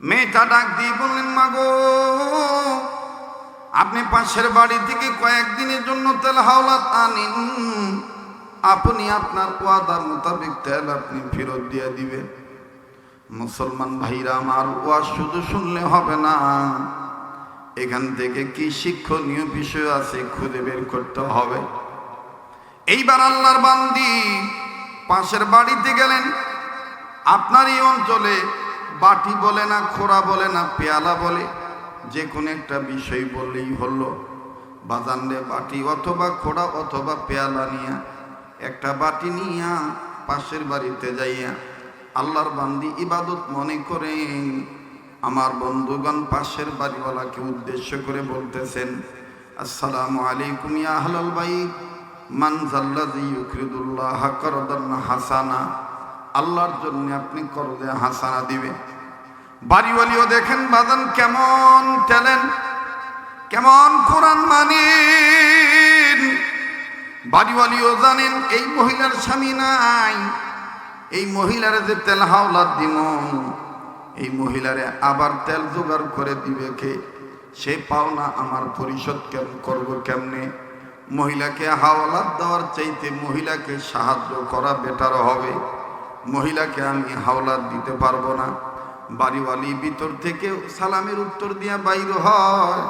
মেয়েটা ডাক দিয়ে বললেন, মাগো, আপনি পাশের বাড়ি থেকে কয়েকদিনের জন্য তেল হাওলাত আনিন, আপনি আপনার ওয়াদা মোতাবেক তেল আপনি ফেরত দিয়ে দিবেন। মুসলমান ভাইরা আমার, ওয়াজ শুধু শুনলে হবে না, এখান থেকে কি শিক্ষণীয় বিষয় আছে খুঁজে বের করতে হবে। এইবার আল্লাহর বান্দি পাশের বাড়িতে গেলেন। আপনার এই অঞ্চলে বাটি বলে না, খোড়া বলে না, পেয়ালা বলে, যে কোনো একটা বিষয় বললেই হলো। বাজানরে বাটি অথবা খোড়া অথবা পেয়ালা নিয়া, একটা বাটি নিয়া পাশের বাড়িতে যাইয়া আল্লাহর বান্দি ইবাদত মনে করেন। আমার বন্ধুগণ পাশের বাড়িওয়ালাকে উদ্দেশ্য করে বলতেছেন, আসসালামু আলাইকুম ইয়া আহলাল বাইত, মান যাল্লাযী ইউকরিদুল্লাহ করদান হাসানা। আল্লাহর জন্য আপনি করদে হাসানা দিবে। বাড়িওয়ালিও দেখেন বাজান কেমন ট্যালেন্ট, কেমন কোরআন মানেন। বাড়িওয়ালিও জানেন এই মহিলার স্বামী নাই, এই মহিলার যে তেল হাওলাত দিব, এই মহিলারে আবার তেল জোগাড় করে দিবে কে? সে পাওনা আমার পরিশোধ করবো কেমনে? মহিলাকে হাওলাত দেওয়ার চাইতে মহিলাকে সাহায্য করা বেটার হবে। মহিলাকে আমি হাওলাত দিতে পারবো না। বাড়িওয়ালি ভিতর থেকে সালামের উত্তর দিয়া বাইর হয়।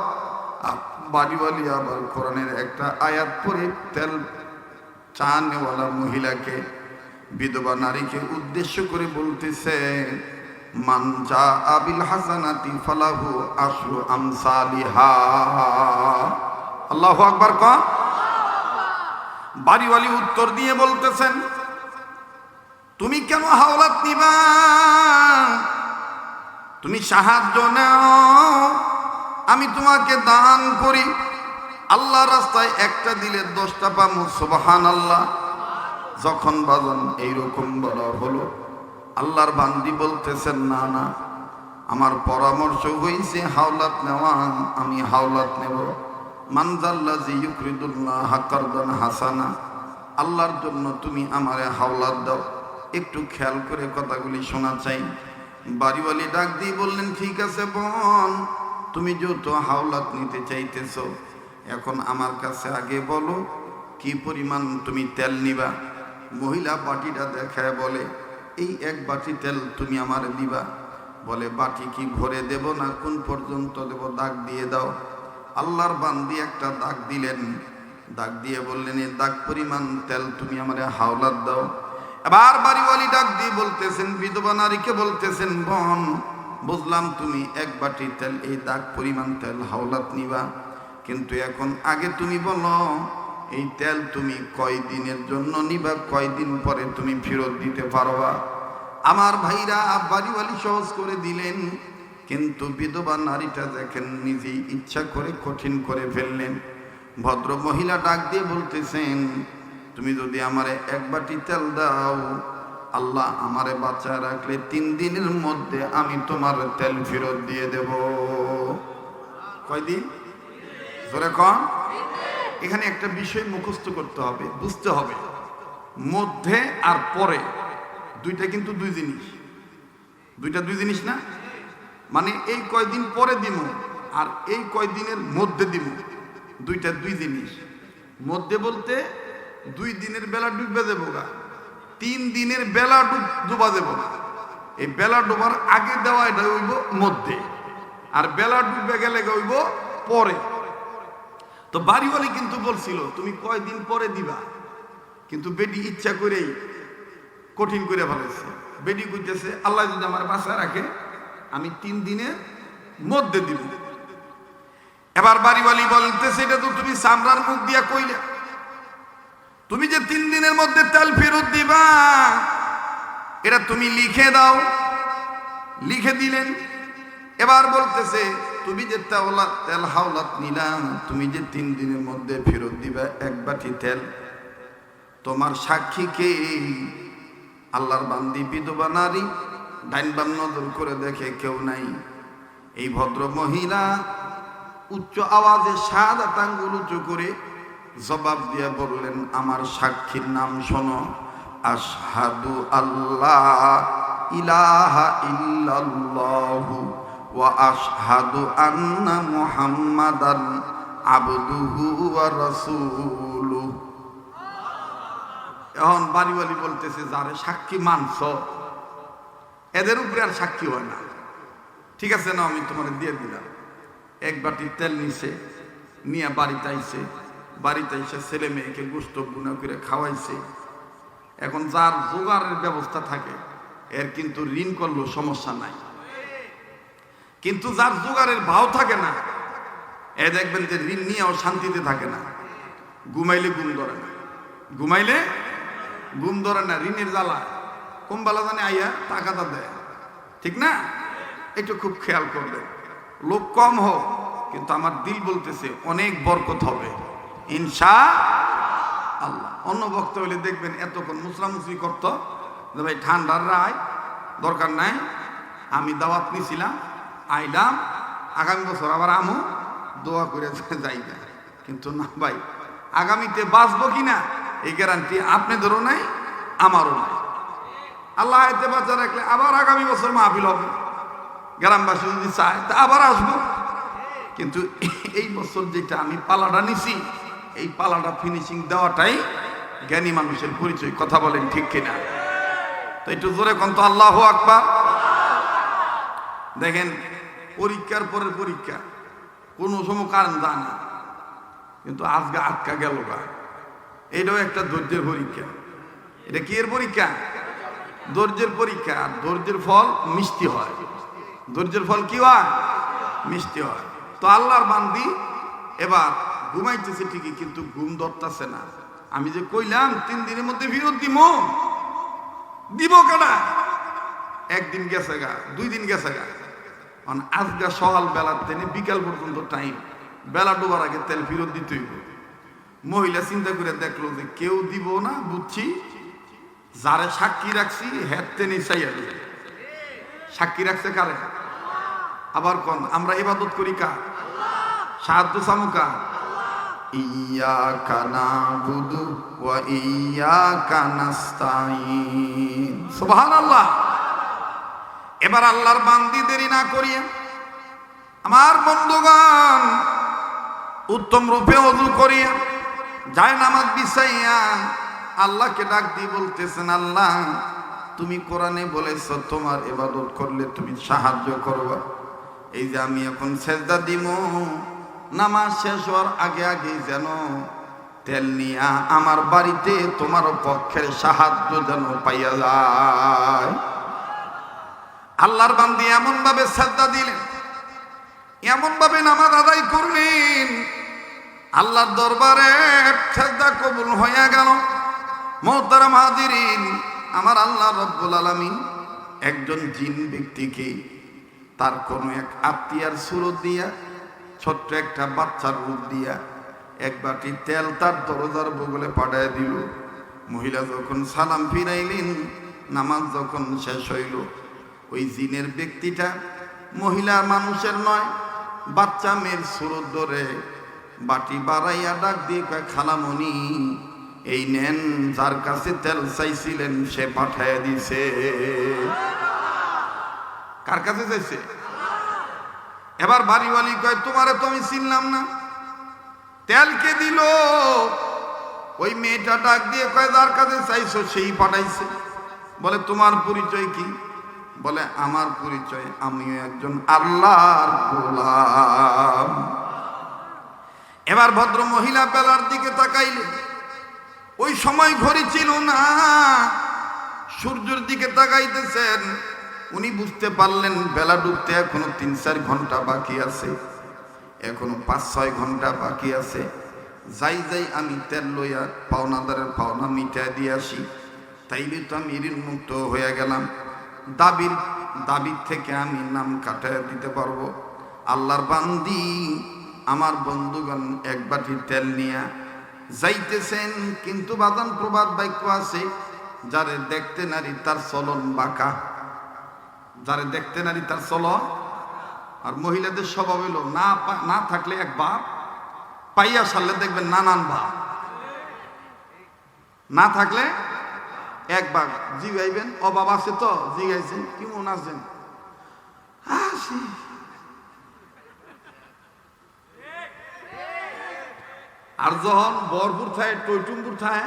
বাড়িওয়ালি আবার কোরআনের একটা আয়াত পড়ে তেল চানেওয়ালা মহিলাকে, বিধবা নারীকে উদ্দেশ্য করে বলতেছে, মান জা আবিল হাসানাতি ফালাহু আশরু আমসালিহা। আল্লাহু আকবার ক। বাড়িওয়ালি উত্তর দিয়ে বলতেছেন, তুমি কেন হাওলাত নিবা? তুমি সাহায্য নাও, আমি তোমাকে দান করি। আল্লাহর রাস্তায় একটা দিলে 10টা পাবো, সুবহানাল্লাহ। যখন বাজান এইরকম বলা হলো, আল্লাহর বান্দি বলতেছেন, না না, আমার পরামর্শ হয়েছে হাওলাত নেওয়া, আমি হাওলাত নেব। মান যাল্লাযী ইউকরিদুল্লাহ করদান হাসানা। আল্লাহর জন্য তুমি আমারে হাওলাত দাও। একটু খেয়াল করে কথাগুলি শোনা চাই। বাড়িওয়ালি ডাক দিয়ে বললেন, ঠিক আছে বোন, তুমি যেহেতু হাওলাত নিতে চাইতেছো, এখন আমার কাছে আগে বলো কি পরিমাণ তুমি তেল নিবা। মহিলা বাটিটা দেখায় বলে, এই এক বাটি তেল তুমি আমার দিবা। বলে, বাটি কি ভরে দেব না কোন পর্যন্ত দেব? দাগ দিয়ে দাও। আল্লাহর বান্দি একটা দাগ দিলেন, দাগ দিয়ে বললেন, এই দাগ পরিমাণ তেল তুমি আমারে হাওলাত দাও। এবার বাড়িওয়ালি ডাক দিয়ে বলতেছেন, বিধবা নারীকে বলতেছেন, বোন, বুঝলাম তুমি এক বাটি তেল, এই দাগ পরিমাণ তেল হাওলাত নিবা, কিন্তু এখন আগে তুমি বলো এই তেল তুমি কয়দিনের জন্য নিবা, কয়দিন পরে তুমি ফেরত দিতে পারবা? আমার ভাইরা, বাড়িওয়ালি সহজ করে দিলেন, কিন্তু বিধবা নারীটা দেখেন নিজেই ইচ্ছা করে কঠিন করে ফেললেন। ভদ্র মহিলা ডাক দিয়ে বলতেছেন, তুমি যদি আমারে এক বাটি তেল দাও, আল্লাহ আমারে বাঁচায় রাখলে 3 দিনের মধ্যে আমি তোমার তেল ফেরত দিয়ে দেব। কয়দিন? জোরে কন। এখানে একটা বিষয় মুখস্থ করতে হবে, বুঝতে হবে, মধ্যে আর পরে দুইটা কিন্তু দুই জিনিস। দুইটা দুই জিনিস না, মানে এই কয়দিন পরে দিব আর এই কয়দিনের মধ্যে দিব, দুইটা দুই জিনিস। মধ্যে বলতে 2 দিনের বেলা ডুববে দেবো গা, 3 দিনের বেলা ডুবা দেবো না। এই বেলা ডুবার আগে দেওয়া এটা হইব মধ্যে, আর বেলা ডুবে গেলে হইব পরে। তো বাড়িওয়ালি কিন্তু বলছিল তুমি কয়দিন পরে দিবা, কিন্তু বেটি ইচ্ছা করেই কঠিন করে ফেলেছে। বেটি কইতেছে, আল্লাহ যদি আমার বাঁচায় রাখে আমি 3 দিনের মধ্যে দিব। এবার বাড়িওয়ালি বলতেছে, এটা তো তুমি চামড়ার মুখ দিয়া কইলে, তুমি যে 3 দিনের মধ্যে তেল ফেরত দিবা এটা তুমি লিখে দাও। লিখে দিলেন। এবার বলতেছে, তুমি যে তেল হাওলাত নিলাম, তুমি যে 3 দিনের মধ্যে ফেরত দিবা এক বাটি তেল, তোমার সাক্ষী কে? আল্লাহর বান্দি বিধবা নারী ডাইন বাম নজর করে দেখে কেউ নাই। এই ভদ্র মহিলা উচ্চ আওয়াজে শাহাদাত আঙ্গুল উঁচু করে জবাব দিয়ে বললেন, আমার সাক্ষীর নাম শোনো, আশহাদু আল্লাহ ইলাহা ইল্লাল্লাহু ওয়া আশহাদু আন্না মুহাম্মাদান আবদুহু ওয়া রাসূলুহু। এখন বাড়িওয়ালি বলতেছে, যারে সাক্ষী মানছ এদের উপরে আর সাক্ষী হয় না। ঠিক আছে না, আমি তোমার দিয়ে দিলাম। এক বাটি তেল নিছে, নিয়ে বাড়িতে আইছে, বাড়িতে এসে ছেলে মেয়েকে গোশত বুনা করে খাওয়াইছে। এখন যার জোগাড়ের ব্যবস্থা থাকে এর কিন্তু ঋণ করলেও সমস্যা নাই, কিন্তু যার জোগাড়ের ভাও থাকে না এ দেখবেন যে ঋণ নিয়েও শান্তিতে থাকে না। ঘুমাইলে ঘুম ধরে না, ঘুমাইলে ঘুম ধরে না, ঋণের জ্বালা কোন বেলা জানে আইয়া টাকাটা দেয়। ঠিক না? একটু খুব খেয়াল করবে, লোক কম হোক কিন্তু আমার দিল বলতেছে অনেক বরকত হবে ইনশাআল্লাহ। অন্য বক্তা হইলে দেখবেন এতক্ষণ মুসলামুসলি করতো যে ভাই ঠান্ডার রায় দরকার নাই, আমি দাওয়াত নিছিলাম, আইলাম, আগামী বছর আবার আমু, দোয়া করে যাই না। কিন্তু না ভাই, আগামীতে বাঁচবো কিনা এই গ্যারান্টি আপনাদেরও নাই, আমারও নাই। আল্লাহ এতে বাঁচা রাখলে আবার আগামী বছর মাহফিল হবে, গ্রামবাসী যদি চায় তা আবার আসবো। কিন্তু এই বছর যেটা আমি পালাটা নিছি, এই পালাটা ফিনিশিং দেওয়াটাই জ্ঞানী মানুষের পরিচয়। কথা বলেন ঠিক কিনা? তো একটু জোরে কোন তো আল্লাহু আকবার। দেখেন, পরীক্ষার পরের পরীক্ষা, কোনো সময় কারণ জানা না, কিন্তু আজকে আটকা গেল গা। এটাও একটা ধৈর্যের পরীক্ষা। এটা কি এর পরীক্ষা? ধৈর্যের পরীক্ষা। আর ধৈর্যের ফল মিষ্টি হয়। ধৈর্যের ফল কি হয়? মিষ্টি হয়। তো আল্লাহর বান্দি এবার ঘুমাইতেছে ঠিকই, কিন্তু ঘুম ধরতেছে না। আমি যে কইলাম 3 দিনের মধ্যে ফিরত দিব কাটা, একদিন গেছে গা, 2 দিন গেছে গা। আজকে সকাল বেলার থেকে বিকাল পর্যন্ত টাইম, বেলা ডোবার আগে তেল ফিরত দিতে হইব। মহিলা চিন্তা করে দেখলো যে কেউ দিব না, বুঝছি যারে সাক্ষী রাখছি হেঁটতে নিচাইয়া দিবে। সাক্ষী রাখছে কারে? আবার কোন আমরা ইবাদত করি কা? সাহায্য চামুকা ইয়াকা নাবুদু ওয়া ইয়াকা নাস্তাইন। সুবহানাল্লাহ। এবার আল্লাহর বান্দি দেরি না করিয়া আমার বন্ধুগণ উত্তম রূপে ওযু করিয়া যায় নামাজ বিছাইয়া আল্লাহকে ডাক দিয়ে বলতেছেন, আল্লাহ তুমি কোরআনে বলেছো তোমার ইবাদত করলে তুমি সাহায্য করবা। এই যে আমি এখন সেজদা দিব, নামাজ শেষ হওয়ার আগে আগে যেন তেল নিয়া আমার বাড়িতে তোমার পক্ষের সাহায্য যেন পাইয়া যায়। আল্লাহর বান্দি এমন ভাবে সেজদা দিলেন, এমন ভাবে নামাজ আদায় করলেন, আল্লাহর দরবারে সেজদা কবুল হইয়া গেল। মুহতারাম হাজিরিন, আমার আল্লাহ রব্বুল আলামিন একজন জিন ব্যক্তিকে তার কোন এক আত্মীয়ার সুরত দিয়া, ছোট্ট একটা বাচ্চার রূপ দিয়া এক বাটি তেল তার দরজার বগলে পাঠায় দিল। মহিলা যখন সালাম ফিরাইলেন, নামাজ যখন শেষ হইল, ওই জিনের ব্যক্তিটা মহিলা মানুষের নয়, বাচ্চা মেয়ের সুরত ধরে বাটি বাড়াইয়া ডাক দিয়ে কয়, খালামণি এই নেন, যার কাছে তেল চাইছিলেন সে পাঠায় দিছে। কার কাছে চাইছে? এবার বাড়িওয়ালি কয়, তোমারে তো আমি চিনলাম না, তেল কে দিল? ওই মেয়েটা ডাক দিয়ে কয়, যার কাছে চাইছো সেই পাঠাইছে। বলে তোমার পরিচয় কি? বলে আমার পরিচয় আমিও একজন আল্লাহর গোলাম। এবার ভদ্র মহিলা বেলার দিকে তাকাইলেন, ওই সময় ঘড়ি ছিল না, সূর্যের দিকে তাকাইতেছেন। উনি বুঝতে পারলেন বেলা ডুবতে এখনো 3-4 ঘন্টা বাকি আছে, এখনো 5-6 ঘন্টা বাকি আছে। যাই আমি তেল লইয়া পাওনাদারের পাওনা মিটাই দিয়ে আসি, তাইলে তো আমি ঋণ মুক্ত হয়ে গেলাম, দাবির থেকে আমি নাম কাটাইয়া দিতে পারবো। আল্লাহর বান্দি আমার বন্ধুগণ এক বাটি তেল নিয়া যাইতেছেন, কিন্তু বাদান প্রবাদ বাক্য আছে, যারে দেখতে নারী তার চলন বাঁকা, যারে দেখতে নারী তার চলন। আর মহিলাদের স্বভাব হলো না থাকলে এক বাপ, পাইয়া সারলে দেখবেন নানান বাপ, না থাকলে একবার জিগাইবেন, অভাব আছে তো জিগাইছেন কেমন আছেন, আসি। আর যখন বরপুর থাকে টৈটুমপুর থাকে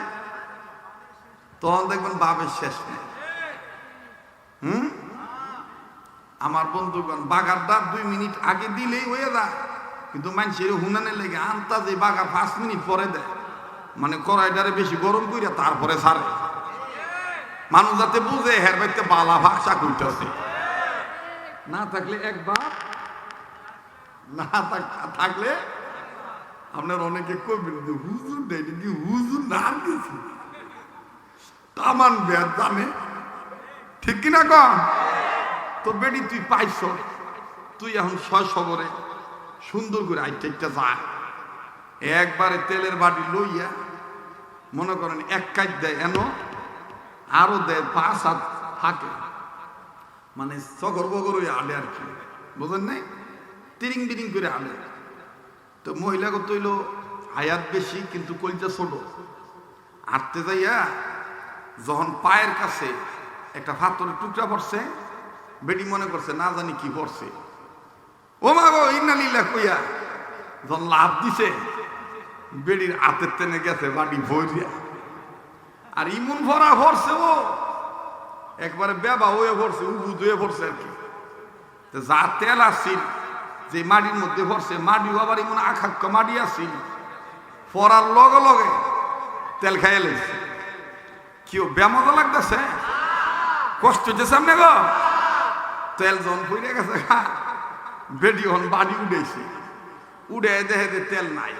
তখন দেখবেন বাপের শেষ নেই। আমার বন্ধুগণ বাগারটা 2 মিনিট আগে দিলেই হয়ে যায়, কিন্তু মানুষের হুনানের লেগে আনতা যে বাগার 5 মিনিট পরে দেয়, মানে কড়াইটারে বেশি গরম করিয়া তারপরে ছাড়ে, মানুষ যাতে বুঝে হের বাইতে বালা ভাষা করতেছে। না থাকলে একবার, না থাকলে আপনার অনেকে কবির হুজুর দেয় কি হুজুর না গেছি তামান বেদ জানে, ঠিক কিনা কম। তো বেডি তুই পাইছ, তুই এখন 600 করে সুন্দর করে আইটা যা, একবারে তেলের বাটি লইয়া মনে করেন 1 কাজ দেয় এন আরো দেয় 5 হাত থাকে, মানে সগর বগর ওই আলে আর কি, বোঝেন নাই, তিরিং বিরিং করে আলে। তো মহিলাকে তৈল হায়াত বেশি কিন্তু কলিজা ছোট, আটতে যাইয়া যখন পায়ের কাছে একটা ফাতরের টুকরা পড়ছে, বেটি মনে করছে না জানি কি পড়ছে, ও মা গো ইন্নালিল্লাহ কইয়া যখন লাভ দিছে, বেডির হাতের টেনে গেছে বাড়ি ভরিয়া, আর ইমন ভরা ভরছে, ও একবারে বেবা হয়ে ভরছে, উবুদ হয়ে ভরছে আর কি। যা তেল আসছিল যে মাটির মধ্যে ভরছে, মাটিও আবার এমন আখাক্ষ মাটি আসছিল, পরার লগে লগে তেল খাইয়ে লেগেছে। কেউ ব্যামত লাগতেছে, কষ্ট হচ্ছে সামনে গো, তেল যখন পড়ে গেছে, বেডি হন বাড়ি উঠেছে, উড়ে দেখে যে তেল নাই।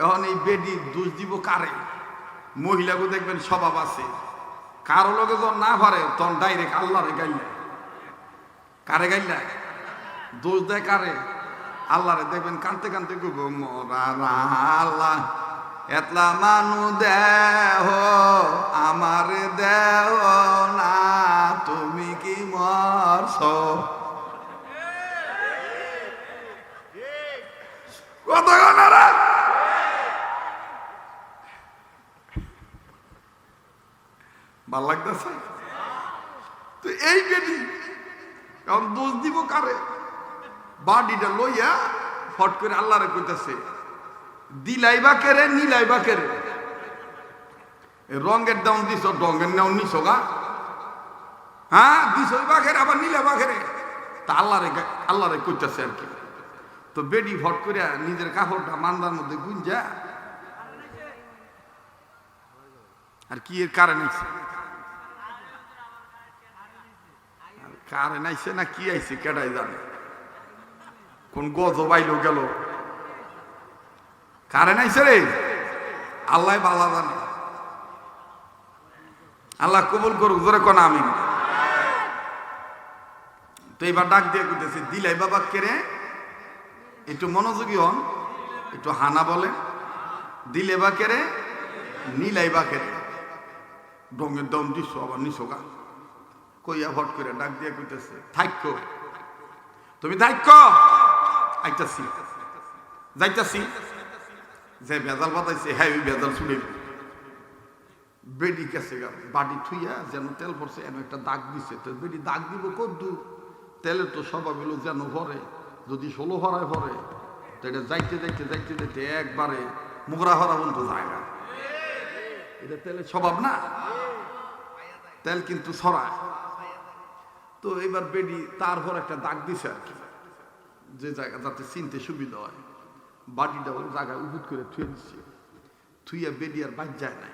এখন এই বেডি দোষ দিব কারে? মহিলাকে দেখবেন স্বভাব আছে, কারো লগে যখন না পারে তখন ডাইরেক্ট আল্লাহরে গাইলে। কারে গাইলে? দোষ দেয় কারে? আল্লাহরে। দেখবেন কানতে কানতে কইব মোরা আল্লাহ এতলা মানু দেহ আমারে দেহ না, তুমি কি মরছ? কথা কনারা ভাল লাগতেছে তো এই বেটি কারণ দোষ দিব কারে? বাড়িটা লইয়া ফট করে আল্লাহরে কইতাছে, দিলাইবা কেরে নিলাইবা কেরে? রঙের দাম দিছ, রঙের নাম নিছ গা, হ্যাঁ দিছ বাঘের আবার নিলে বাঘেরে, তা আল্লাহরে কইতাছে আর কি। তো বেডি ফট করে নিজের কাপড়টা মান্দার মধ্যে গুঞ্জা, আর কি এর কারণ আইছে, কারণ আইছে না কি আইছে কেডাই জানে, কোন গজব আইলো গেল, কারণ আইছে রে আল্লাহ বালা জানে। আল্লাহ কবুল করুক, জোরে কোন আমিন। তো এবার ডাক দিয়ে কইতেছে, দিলাই বাবা কেরে, একটু মনোযোগী হন, একটু হানা বলে, দিলে বা কেরে নিলাই বা কেরে? ডঙ্গের দম দিস আবার নিশোগা কইয়া ভট করে ডাক দিয়ে কইতেছে, থাইক্য তুমি থাইক্য, আইতাছি যাইতাছি। যে বেজাল বাতাইছে হ্যাঁ ওই বেজাল ছুড়ে বেডি গেছে গা, বাড়ি থুইয়া যেন তেল পড়ছে এন একটা দাগ দিছে। তো বেডি দাগ দিব কদ্দু, তেলে তো স্বভাব হলো যেন ভরে, যদি 16 ভরায় ভরে তো এটা যাইতে যাইতে যাইতে যাইতে একবারে মোগরা ভরা বলতে যায় না, এটা তেলের স্বভাব না, তেল কিন্তু ছড়ায়। তো এবার বেডি তারপর একটা দাগ দিছে আর কি, যে জায়গা যাতে চিনতে সুবিধা হয়, বাড়িটা ওই জায়গায় উবুত করে থুয়ে দিচ্ছে। থুইয়া বেডি আর বাদ যায় নাই,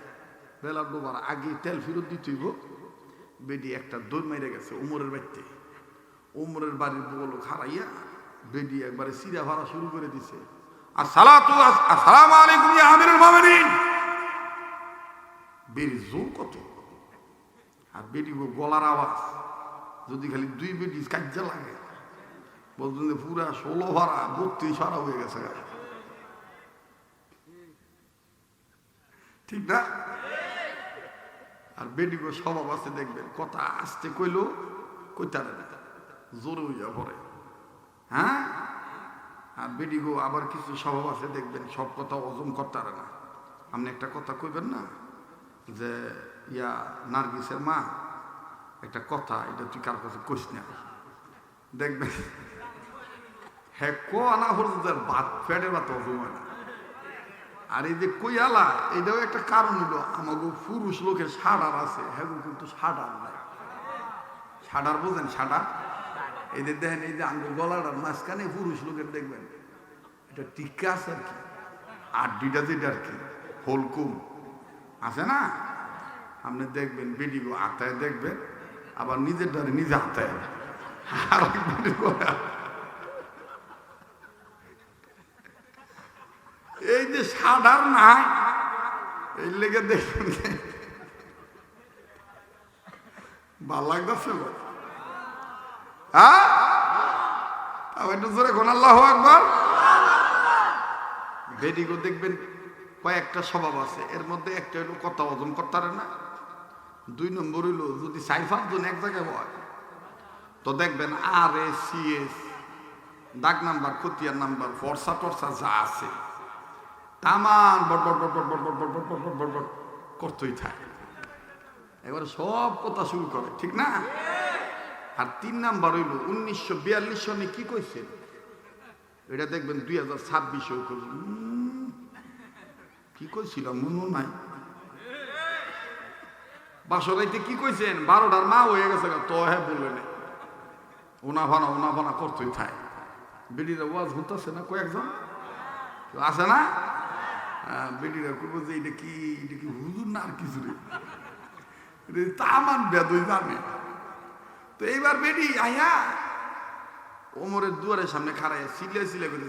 বেলা ডোবার আগে তেল ফেরত দিতেইব। বেডি একটা দৌড় মেরে গেছে উমরের বাড়িতে, উমরের বাড়ির বগল খারাইয়া বেডি একবারে সিরা ভাড়া শুরু করে দিছে, আসসালামু আলাইকুম ইয়া আমিরুল মুমিনিন। বেডি জোর কত, আর বেডি গলার আওয়াজ যদি খালি 2 বেডি কাজ্জা লাগে, বলতেন যে পুরা 16 ভাড়া 32 ভাড়া হয়ে গেছে, ঠিক না? আর বেডিগো স্বভাব আছে দেখবেন, কথা আসতে কইলো কইতারে না, জোরে হইয়া পড়ে, হ্যাঁ। আর বেডিগো আবার কিছু স্বভাব আছে দেখবেন, সব কথা হজম করতে পারে না। আপনি একটা কথা কইবেন না যে ইয়া নার্গিসের মা একটা কথা, এটা তুই কার কাছে কইস না, দেখবে হ্যাঁ কো আনা হচ্ছে ভাত ফ্যাটের ভাত হজম হয় না। আর এই যে কইয়ালা, এটাও একটা কারণ হলো আমাকে পুরুষ লোকের সাডার আছে, হ্যাঁ কিন্তু সাডার নাই। সাডার বোঝেন? সাডার এদের দেখেন, এই যে আঙ্গুল গলাটার মাঝখানে পুরুষ লোকের দেখবেন এটা টিকা আছে আর কি, আড্ডিটা যেটা আর কি হলকুম আছে না, আপনি দেখবেন বেডিগো আতায় দেখবেন, আবার নিজের দ্বারে নিজে আতায় আর এই যে সাডার নাই, এই লেগে দেখবেন ভাল লাগতেছে। হ্যাঁ একটু জোরে কোন আল্লাহু আকবার। বেডিগো দেখবেন কয়েকটা স্বভাব আছে, এর মধ্যে একটা হইলো কথা হজম করতে পারে না, 2 নম্বর হইলো যদি 4-5 জন এক জায়গায় হয় তো দেখবেন আর এস সি এস দাগ নাম্বার খতিয়ার নাম্বার ফর্সা টর্সা যা আছে তামান বট বট বট বট বট বট বট বট বট বট বট করতেই থাকে, এবারে সব কথা শুরু করে, ঠিক না? আর 3 নাম্বার হইল 1942 সনে কি কইছে এটা দেখবেন 2026 কি কইছিল মনে নাই, বাসরাইতে কি কইছেন 12টার মা হয়ে গেছে তো হ্যাঁ বললেন ওনা ভানা করতেই থাকে। বেডিরা ওয়াজ হতেছে না কয়েকজন আছে না, বেডিরা করবো যে এটা কি হুজুর না আর কিছু রে তামান বেদই জানে। তো এইবার বেডি আয়া ওমরের দুয়ারের সামনে খাড়াইয়া সিলে করে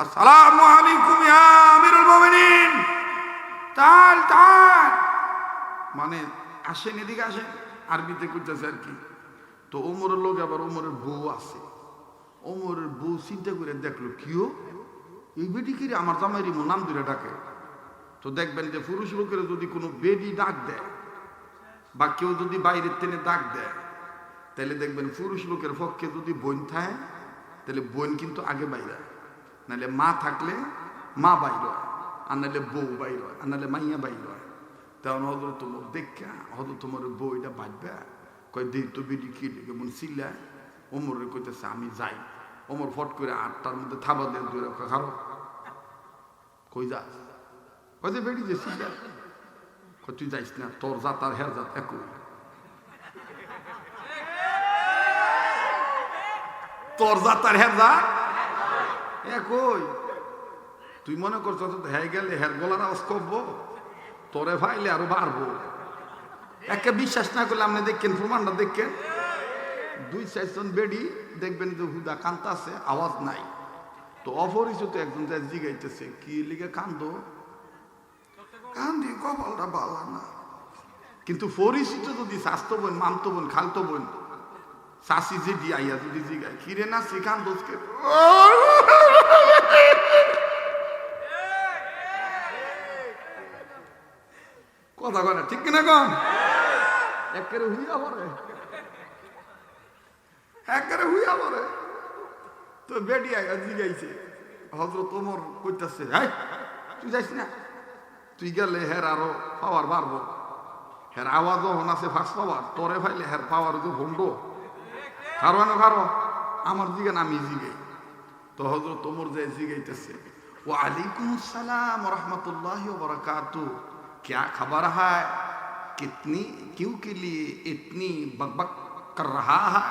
আসসালামু আলাইকুম ইয়া আমিরুল মুমিনিন, তাল মানে আসেন এদিকে আসেন, আরবিতে কইতেছে আর কি। তো ওমরের লোক আবার ওমরের বউ আছে, ওমরের বউ চিন্তা করে দেখলো কিও এই বেডি কি রে আমার জামাইরি নাম ধরে ডাকে। তো দেখবেন যে পুরুষ লোকের যদি কোনো বেডি ডাক দেয় বা কেউ যদি বাইরের টেনে ডাক দেয়, তাহলে দেখবেন পুরুষ লোকের পক্ষে যদি বোন থাকে তাহলে বোন কিন্তু আগে বাইরে, নাহলে মা থাকলে মা বাইর হয়, আর নাহলে বউ বাইর হয়, আর নাহলে মাইয়া বাইর হয়। তখন হজরত তোমার দেখা হজরত তোমার বউ এটা বাঁচবে কয় দিই তো বেডি কি ডেকে মন চিল্লা ওমরের কইতেছে আমি যাই। ওমর ফট করে 8টার মধ্যে থাবা দিয়ে ধরে খারো কই যাস, কই যে বেডি যে চিল্লা তুই যাইস না, তোর জাত আর হের জাত একই, তোর জাত আর হের জাত একই। তুই মনে করছ হ্যাঁ গেলে হের গলার আওয়াজ করবো, তোরে ভাইলে আরো বাড়বো। একে বিশ্বাস না করলে আপনি দেখেন প্রমাণটা দেখেন, 2-4 জন বেডি দেখবেন যে হুদা কান্দা আছে আওয়াজ নাই, তো অপরিচিত একজন যা জিগাইতেছে কি লিগে কান্দো, কান্দি কপালটা বালা না। কিন্তু পরিচিত যদি স্বাস্থ্য বোন মামতো বোন খালতো বোন চাষি যে আইয়া যদি জিগায় কিরে না শিখান দোষকে কথা কয় না, ঠিক কিনা কন? একেবারে হুইয়া পড়ে। তো বেডি আইয়া জিগাইছে, হযরত ওমর কইতাছে তুই যাইস না, তুই গেলে হের আরো পাওয়ার বাড়বো, হের আওয়াজও হন আছে ফার্স্ট পাওয়ার, তোরে ফাইলে হের পাওয়ার যে ভন্ড কারো আমার জিগান আমি জিগাই। তো হযরত ওমর যে জিগাইতেছে ওয়া আলাইকুম আসসালাম ওয়া রাহমাতুল্লাহি ওয়া বারাকাতুহু, क्या खबर है, कितनी क्यों के लिए इतनी बकबक कर रहा है,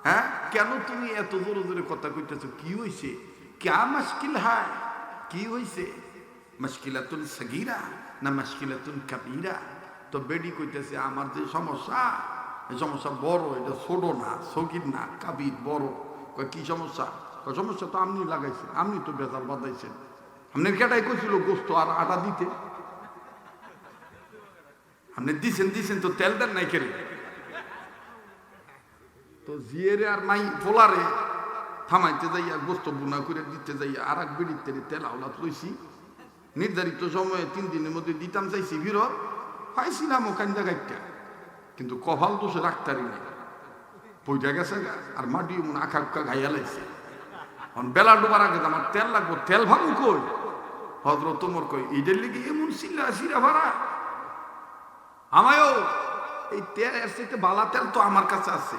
হ্যাঁ কেন তুমি এত জোরে জোরে কথা কইতেছো, কি হইছে, क्या मुश्किल है, কি হইছে, মুশকিলাতুন সগীরা না মুশকিলাতুন কবীরা। তো বেডি কইতেছে আমার যে সমস্যা এই সমস্যা বড়, এটা ছোট না, সগীর না, কবীর বড়। কয় কি সমস্যা? কয় সমস্যা তো আপনি লাগাইছেন, আপনি তো বেজার বাঁধাইছেন, আপনার কেটাই কইছিল গোস্ত আর আটা দিতে, আপনি দিছেন তো তেল দেন নাই কেন। তো জিয়েরে আর মাই পোলারে থামাইতে যাইয়া গোস্ত বুনা করে দিতে যাইয়া আর এক বেড়িতে তেল আওলাত লইছি, নির্ধারিত সময়ে 3 দিনের মধ্যে দিতাম চাইছি বিরত পাইছিলাম ও কান্দা গাইটা, কিন্তু কপাল দোষে রাখতারি না, পইটা গেছে আর মাটি মনে আঁকা উকা গাইয়া লাইছে। এখন বেলা ডোবার আগে আমার তেল লাগবো, তেল ভাঙু কই, হযরত ওমর কই ঈদের লিগে এমন সিরা ভাড়া আমায়ও এই তেল এর চাইতে বালা তেল তো আমার কাছে আছে।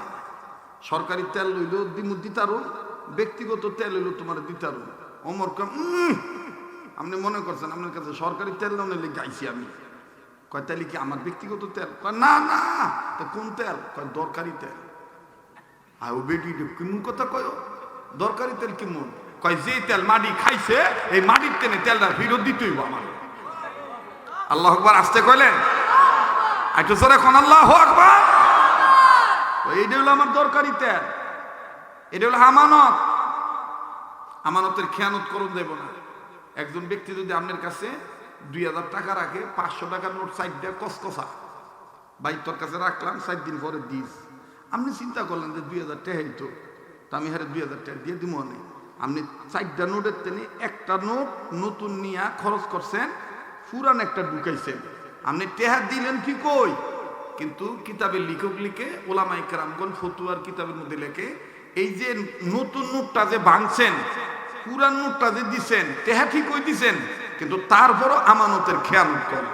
সরকারি তেল লইল দিতারো, ব্যক্তিগত তেল হইলো তোমার দিতারো। অমর কম আপনি মনে করছেন আপনার কাছে সরকারি তেল না নিলে গাইছি আমি। কয় তাহলে কি আমার ব্যক্তিগত তেল? কয় না না, তা কোন তেল? কয় দরকারি তেল। আর ও বেটি কেমন কথা কয়, দরকারি তেল কেমন? কয় যে তেল মাটি খাইছে এই মাটির তেলে তেলটা ফেরত দিতে হইব আমার। আল্লাহ আকবার আসতে কইলেন, একটু জোরে কোন আল্লাহ আকবার। এইটা হলো আমার দরকারি তেল, এটা হলো আমানত। আমানতের খেয়ানত করুন দেব না। একজন ব্যক্তি যদি আপনার কাছে 2000 টাকা রাখে, 500 টাকার নোট সাইড দিয়ে কসকসা ভাই তোর কাছে রাখলাম, 4 দিন পরে দিস। আপনি চিন্তা করলেন যে 2000 টাকা তো আমি হারে 2000 টাকা দিয়ে দিব না। আপনি 4টা নোটের টেনে একটা নোট নতুন নিয়ে খরচ করছেন, পুরান একটা ঢুকাইছেন। আপনি টেহা দিলেন কি কই, কিন্তু কিতাবের লেখক লিখে ওলামায়ে কেরামগণ ফতুয়ার কিতাবের মধ্যে লেখে এই যে নতুন নোটটা যে ভাঙছেন, পুরান নোটটা যে দিছেন, টেহা ঠিক হয়ে দিছেন, কিন্তু তারপরও আমানতের খেয়ানত করে।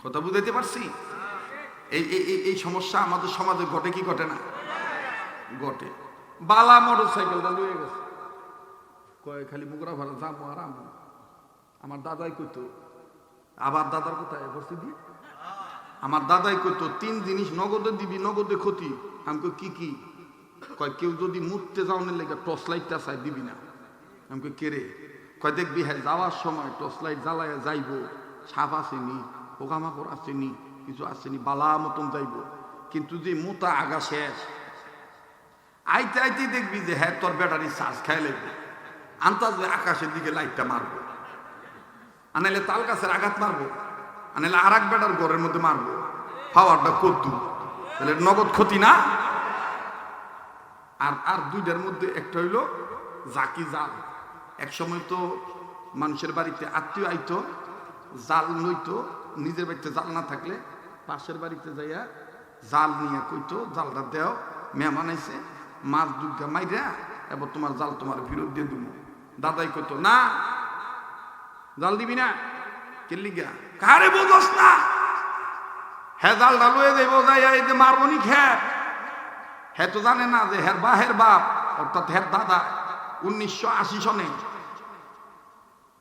কথা বুঝাইতে পারছি? এই সমস্যা আমাদের সমাজে ঘটে কি ঘটে না? ঘটে। বালা মোটর সাইকেলটা লুয়ে গেছে, কয় খালি মুগরা ভালো যাবো আর আমো। আমার দাদাই কইতো, আবার দাদার কোথায় বসে দি, আমার দাদাই কইতো 3 জিনিস নগদে দিবি, নগদে ক্ষতি। আমি কই কি কি? কয় কেউ যদি মুততে যাওয়ার লেগে টর্চ লাইটটা চাই দিবি না। আমি কই কে রে? কয় দেখবি হ্যাঁ যাওয়ার সময় টর্চ লাইট জ্বালায় যাইব, সাপ আসেনি, পোকামাকড় আসেনি, কিছু আসেনি, বালা মতন যাইব, কিন্তু যে মোটা আগা শেষ আইতে আইতে দেখবি যে হ্যাঁ তোর ব্যাটারি চার্জ খাই লাগবে, আন্তাজ আকাশের দিকে লাইটটা মারবো, আনাইলে তাল গাছের আঘাত মারবো, আনাইলে আর এক ব্যাটার ঘরের মধ্যে মারবো, পাওয়ারটা কদ্দু, তাহলে নগদ ক্ষতি না? আর দুইটার মধ্যে একটা হইল জাকি জাল। এক সময় তো মানুষের বাড়িতে আত্মীয় আইতো, জাল নইতো, নিজের বাড়িতে জাল না থাকলে পাশের বাড়িতে যাইয়া জাল নিয়ে কইতো জালটা দেও, মেহমান আইছে, মাছ দুর্গা মাইরা এবার তোমার জাল তোমার ফেরত দিয়ে দিব। দাদাই কইতো না, জাল দিবি না। কেলিগা? কারে বোঝস না, হ্যাঁ জালটা লয়ে যাইব, যাইয়া এই যে মারবনি খেয়ে। হ্যাঁ তো জানে না যে হের বাহের বাপ অর্থাৎ হের দাদা 1980 সনে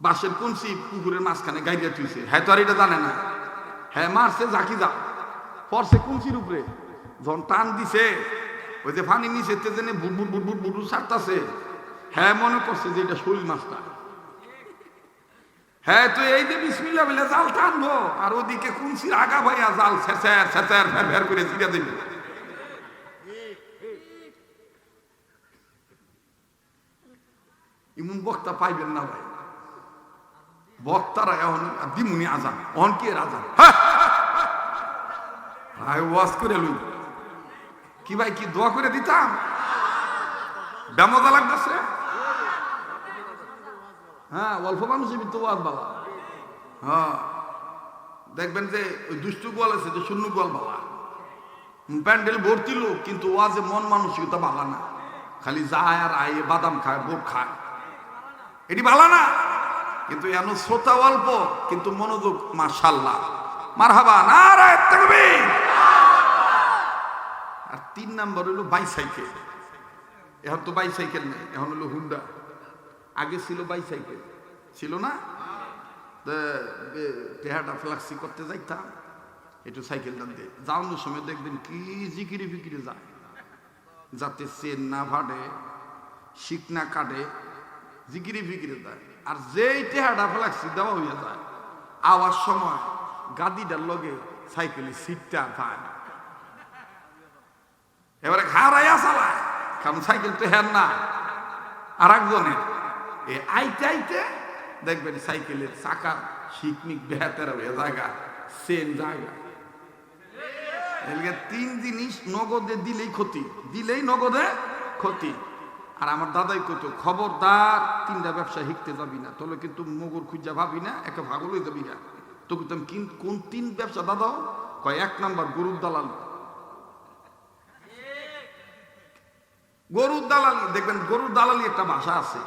বাঁশের কুঞ্চি পুকুরের মাঝখানে গাইয়া তুইছে। হ্যাঁ তো আর এটা জানে না। হ্যাঁ মারছে জাকি যা, পড়ছে কুঞ্চির উপরে, যখন টান দিছে ওই যে পানি নিচে তেজেনে বুটবুট বুটবুট বুটবুট ছাড়তাছে, হ্যাঁ মনে করছে যে এটা শৈল মাছটা। হ্যাঁ তো এই যে বিসমিল্লাহ বলে জাল টানবো, আর ওদিকে কুঞ্চির আগা ভাইয়া জাল ছেঁচার ছেঁচার ফের ফের করে ছিঁড়ে দেবে। এমন বক্তা পাইবেন না ভাই। বক্তারা এখন দিমুনি আজান, অন কি আজান ভাই ওয়াজ করে লই কি ভাই, কি দোয়া করে দিতাম, বেমজা লাগতেছে। হ্যাঁ অল্প মানুষই তো ওয়াজ বাবা। হ্যাঁ দেখবেন যে ওই দুষ্টু গোয়াল আছে, যে শূন্য গোয়াল বাবা, প্যান্ডেল ভর্তি লোক, কিন্তু ওয়াজে মন মানসিকতা ভালো না, খালি যায় আর আয়ে বাদাম খায়, বোট খায়, এটি ভালো না। কিন্তু এমন শ্রোতা অল্প, কিন্তু মনোযোগ মাশাআল্লাহ, মারহাবা, নারায়ে তাকবীর। আর 3 নাম্বার হলো বাইসাইকেল। এখন তো বাইসাইকেল নেই, এখন হলো হুন্ডা। আগে ছিল বাইসাইকেল, ছিল না? টেহাটা ফ্লাক্সি করতে যাইতাম, একটু সাইকেল টান দিয়ে যাওয়ানোর সময় দেখবেন কি জিকিরি ফিকিরি যায়, যাতে চেন না ফাটে, শিক না কাটে, জিকিরি ফিকিরে যায়। আর যেই টেহাটা ফ্লাক্সি দেওয়া হইয়া যায়, আওয়ার সময় গাদিটার লগে সাইকেলের সিটটা পায়, এবারে খারাইয়া চালায়, কারণ সাইকেল তো হ্যাঁ না আর একজনের। আইতে আইতে দেখবেন সাইকেলের চাকা শিকমিক বেহাতের হয়ে জায়গা, চেন জায়গা। 3 জিনিস নগদে দিলেই ক্ষতি, দিলেই নগদে ক্ষতি। আর আমার দাদাই কইতো খবরদার 3টা ব্যবসা শিখতে যাবি না, তাহলে কিন্তু মগর খুঁজা ভাবি না, একে ভাগল হয়ে যাবি না। তো কইতাম কোন 3 ব্যবসা দাদাও? কয় 1 নাম্বার গরুর দালালি। গরুর দালালি, দেখবেন গরুর দালালি একটা ভাষা আছে,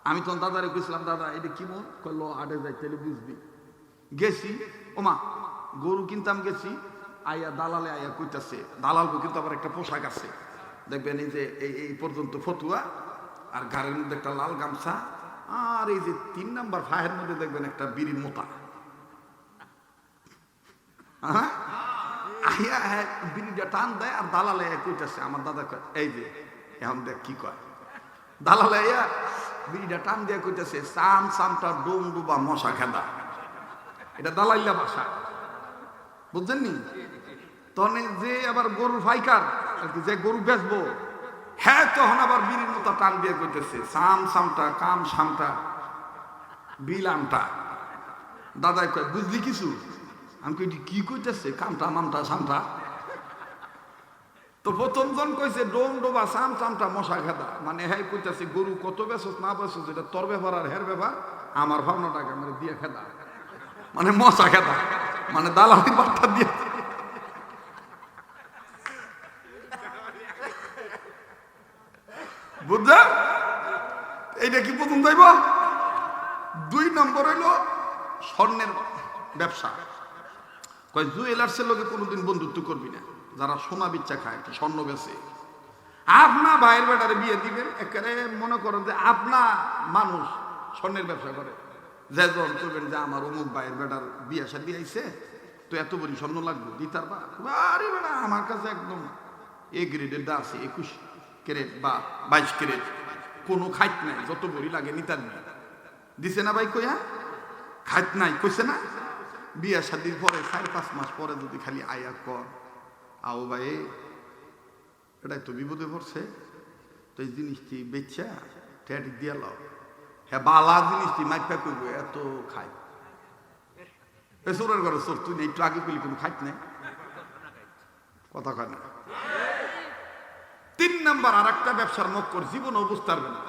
আমি তখন দাদারে কইছিলাম, দাদা এটা কি মন করলো, আটে যাই তাহলে বুঝবি। গেছি, ওমা গরু কিনতাম, গেছি, আইয়া দালালে আইয়া কইতাছে, দালালকে কিন্তু আবার একটা পোশাক আছে দেখবেন, এই যে এই পর্যন্ত ফতুয়া, আর গাড়ির মধ্যে একটা লাল গামছা, আর এই যে 3 নাম্বার ফায়ের মধ্যে দেখবেন একটা বিড়ির মোতা। হ্যাঁ, আইয়া বিড়িটা টান দেয়, আর দালালে কইতাছে, আমার দাদা কয় এই যে এখন দেখ কি কয়, দালালে আইয়া বিড়িটা টান দিয়ে কইতাছে, চাম চামটা ডোম ডুবা মশা খেদা। এটা দালাইলা ভাষা, বুঝছেন নি? তখন যে আবার গরুর ফাইকার, যে গরু বেচবো, হ্যাঁ তখন আবার বিড়ির মতো টান দিয়ে কইতেছে, সাম সামটা কাম সামটা বিলামটা। দাদাই কয় বুঝলি কিছু? আমি কই কি কইতেছে, কামটা মামটা সামটা? তো প্রথম জন কইছে ডোম ডোবা সাম সামটা মশা খেদা, মানে হ্যাঁ কইতেছে গরু কত বেচস না বেচস এটা তোর ব্যাপার আর হের ব্যাপার, আমার ভাবনাটাকে আমার দিয়ে খেদা, মানে মশা খেদা, মানে দালালি বার্তা দিয়ে। বুঝলেন? এইটা কি প্রথম যাইব? 2 নম্বর হইলো স্বর্ণের ব্যবসা। কয় জুয়েলার্সের লোকে কোনোদিন বন্ধুত্ব করবি না, যারা সোনা বিচ্চা খায়, স্বর্ণ বেচে। আপনা ভাইয়ের বেটারে বিয়ে দিবেন, একেবারে মনে করেন যে আপনা মানুষ স্বর্ণের ব্যবসা করে, যে যখন করবেন যে আমার অমুক ভাইয়ের বেটার বিয়ে শাদী আইছে, তো এত বড়ি স্বর্ণ লাগবে দিতার বা, আরে বেটা আমার কাছে একদম এ গ্রেডের দা আছে, 21 ক্যারেট বা 22 ক্যারেট, কোনো খাইত নাই, যত বড়ি লাগে নিতার নেই। দিছে না ভাই কইয়া? খাইত নাই কইছে না? বিয়া শাদীর পরে 4-5 মাস পরে যদি খালি আয়া কর, আও ভাই এটাই তো বিপদে পড়ছে, তো এই জিনিসটি বেচা ঠেটি দিয়া লাও, হ্যাঁ বালা জিনিসটি মাইপা করবো, এত খাই চোরের ঘরে চোর, তুই একটু আগে পেলি কোনো খাইত নাই, কথা কয় না। 3 নাম্বার আর একটা ব্যবসার মক্কর জীবনও বুঝতে পারবে না,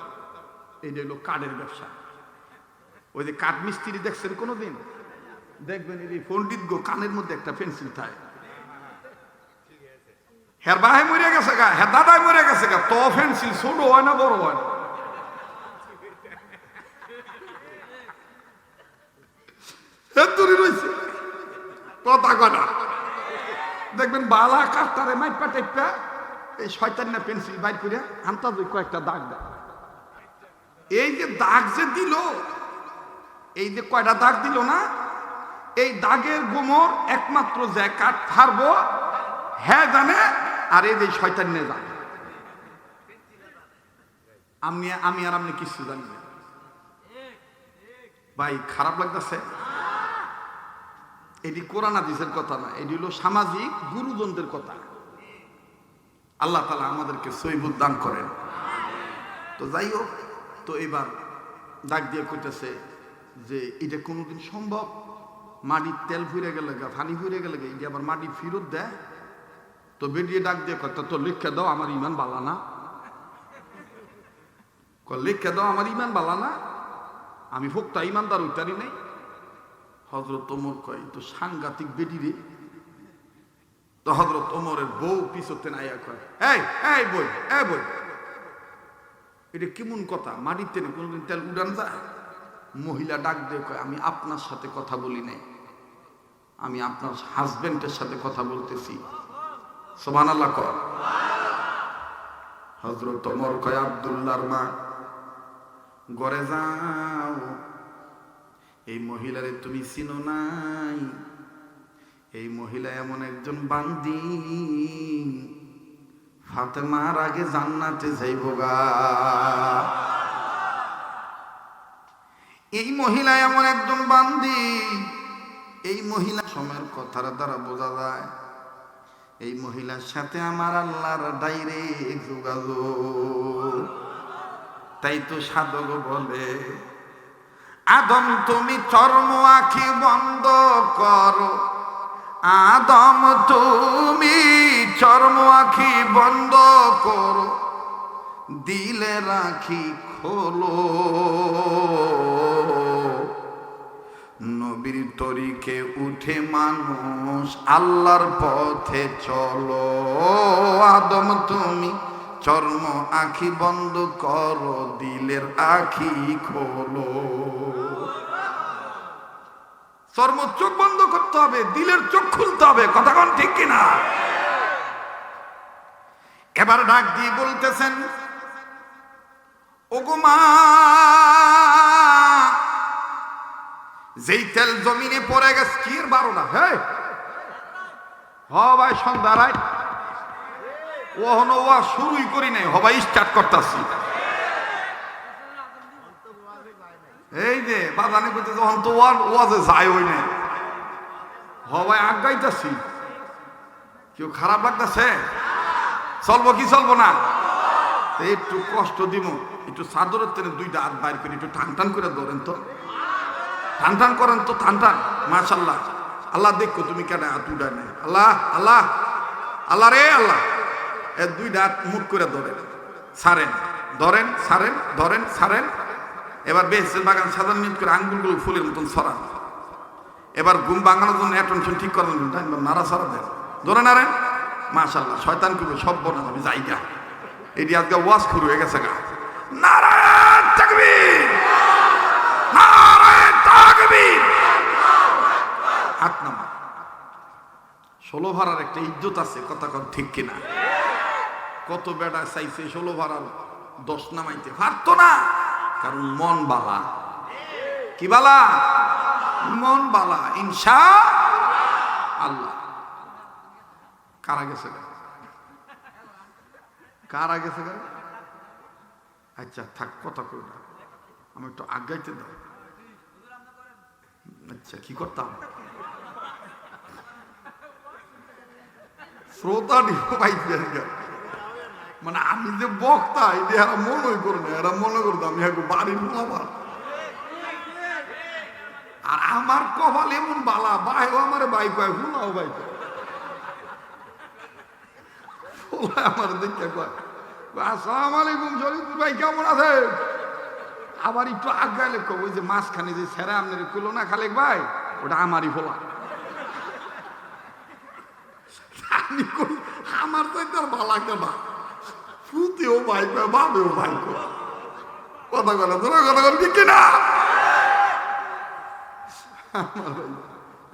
এইটা হলো কাঠের ব্যবসা। ওই যে কাঠ মিস্ত্রি দেখছেন কোনোদিন? দেখবেন এই পণ্ডিত গো কানের মধ্যে একটা পেন্সিল থাকে, হের ভাই মরে গেছে গা, হের দাদাই মরে গেছে গা, তো পেন্সিল ছোট হয় না বড় হয় না, কথা কয় না। দেখবেন বালা কাঠটারে মাইপা টাইপা এই শয়তান না পেন্সিল বাইর করে আনতা কয়েকটা দাগ দেয়। এই যে দাগ যে দিল, এই যে কয়টা দাগ দিল না, এই দাগের গোমর একমাত্র যে কাঠ ফারবো হ্যাঁ জানে, আর এই যে শয়তান নিয়ে জানে। আমি আর আপনি কিছু জানি না ভাই, খারাপ লাগতেছে। এটি কোরআন হাদিসের কথা না, এটি হলো সামাজিক গুরুজনদের কথা। আল্লাহ তাআলা আমাদেরকে সহিবুদ দান করেন। তো যাই হোক, তো এবার ডাক দিয়ে কইতেছে যে এটা কোনোদিন সম্ভব? মাটির তেল ফুরে গেলে গা, পানি ফুরে গেলে গা, এটা আবার মাটি ফেরত দেয়? তো বেরিয়ে ডাক দিয়ে কয় তো লিখে দাও, আমার ইমান বালা না। লিখে দাও, আমার ইমান বালা না, আমি ফোকটা ইমানদার উত্তারি নেই। হযরত ওমর কয় তো সাংঘাতিক বেডি রে। তো হযরত ওমরের বউ পিছতে নাইয়া কয় এই বই, বই এটা কেমন কথা, মাটির তেলে কোনোদিন তেল উড়ান যায়? মহিলা ডাক দিয়ে কয় আমি আপনার সাথে কথা বলি নাই, আমি আপনার হাজবেন্ডের সাথে কথা বলতেছি। সুবহানাল্লাহ কর। হযরত ওমর কয় আব্দুল্লাহর মা ঘরে যাও, এই মহিলারে তুমি চিনো নাই, এই মহিলা এমন একজন বান্দি, ফাতেমার আগে জান্নাতে যাইব গা। এই মহিলা এমন একজন বান্দি, এই মহিলা সময়ের কথার দ্বারা বোঝা যায় এই মহিলার সাথে আমার আল্লাহর ডাইরেক্ট যোগাযোগ। তাই তো সাধক বলে আদম তুমি চর্ম আঁখি বন্ধ করো, আদম তুমি চর্ম আঁখি বন্ধ করো, দিলে রাখি খোলো, নবীর তরিকে উঠে মানুষ আল্লাহর পথে চলো। আদম তুমি চর্ম আখি বন্ধ করো, দিলের আখি খোলো। চর্ম চোখ বন্ধ করতে হবে, দিলের চোখ খুলতে হবে। কথা কোন ঠিক কিনা? এবার ডাক দিয়ে বলতেছেন, ওগো মা, যেই তেল জমিনে পড়ে গেছে, কি 12টা? হ্যাঁ ভাই, সন্ধ্যা রাত ওহনো ওয়া শুরুই করি নাই, হবাই স্টার্ট করতেছি। এই যে বাজানে করতে যখন তো ওয়াজে যায় ওই নেই, হবাই আগাইতেছি। কেউ খারাপ লাগতেছে? চলবো কি চলবো না? একটু কষ্ট দিব, একটু চাদরের টেনে 2টা হাত বাইর করে একটু টান টান করে ধরেন তো, টান টান করেন তো, টান টান। মাশাআল্লাহ, আল্লাহ দেখো তুমি কেন হাত উঠায় নেই। আল্লাহ আল্লাহ আল্লাহ রে আল্লাহ, 2টা হাত মুখ করে ধরেন, ছাড়েন, ধরেন, ছাড়েন, ধরেন, ছাড়েন। এবার বেহেশতের বাগান সাজান মিনিট করে আঙ্গুলগুলো ফুলের মতন ছড়ান। এবার ঘুম ভাঙানোর জন্য অ্যাটেনশন ঠিক করার জন্য নাড়া ছড়া দেন, ধরে নাড়েন। মাশাআল্লাহ, শয়তান করবে সব বনা যাবে জায়গা। এটি আজকে ওয়াজ শুরু হয়ে গেছে গা। নারায়ণ তাকবীর, নারায়ণ তাকবীর। হাত নামা। 16 ভাড়ার একটা ইজ্জত আছে, কথা কর ঠিক কিনা? কত বেটা চাইছে 16 ভাড়ার 10 নামাইতে, পারতো না, কারণ মন বালা। কি বালা? মন বালা। ইনশাআল্লাহ। কারা গেছে? কারা গেছে? আচ্ছা থাক, কথা কই না, আমি একটু আগাইতে দাও। আচ্ছা কি করতাম? শ্রোতা মানে আমি যে বক্তা, এটা এরা মনে করে না, এরা মনে করতো আমি বাড়ির বাবা। আর আমার কপাল এমন বালা, ভাইও আমার ভাই কয়, হুনাও ভাই কয়, আমার দেখে কয় আসসালামু আলাইকুম শরীফুর ভাই, কেমন আছে? আবার একটু আগাইলে কব, ওই যে মাঝখানে যে ছেড়া আপনার কুলো না খালেক ভাই, ওটা আমারই ফোলা। আমি কই আমার তো একটা ভালো কেনা, ফুতেও ভাই কয়, বাবেও ভাই কয়, কথা বলে তোরা কথা বল ঠিক কিনা?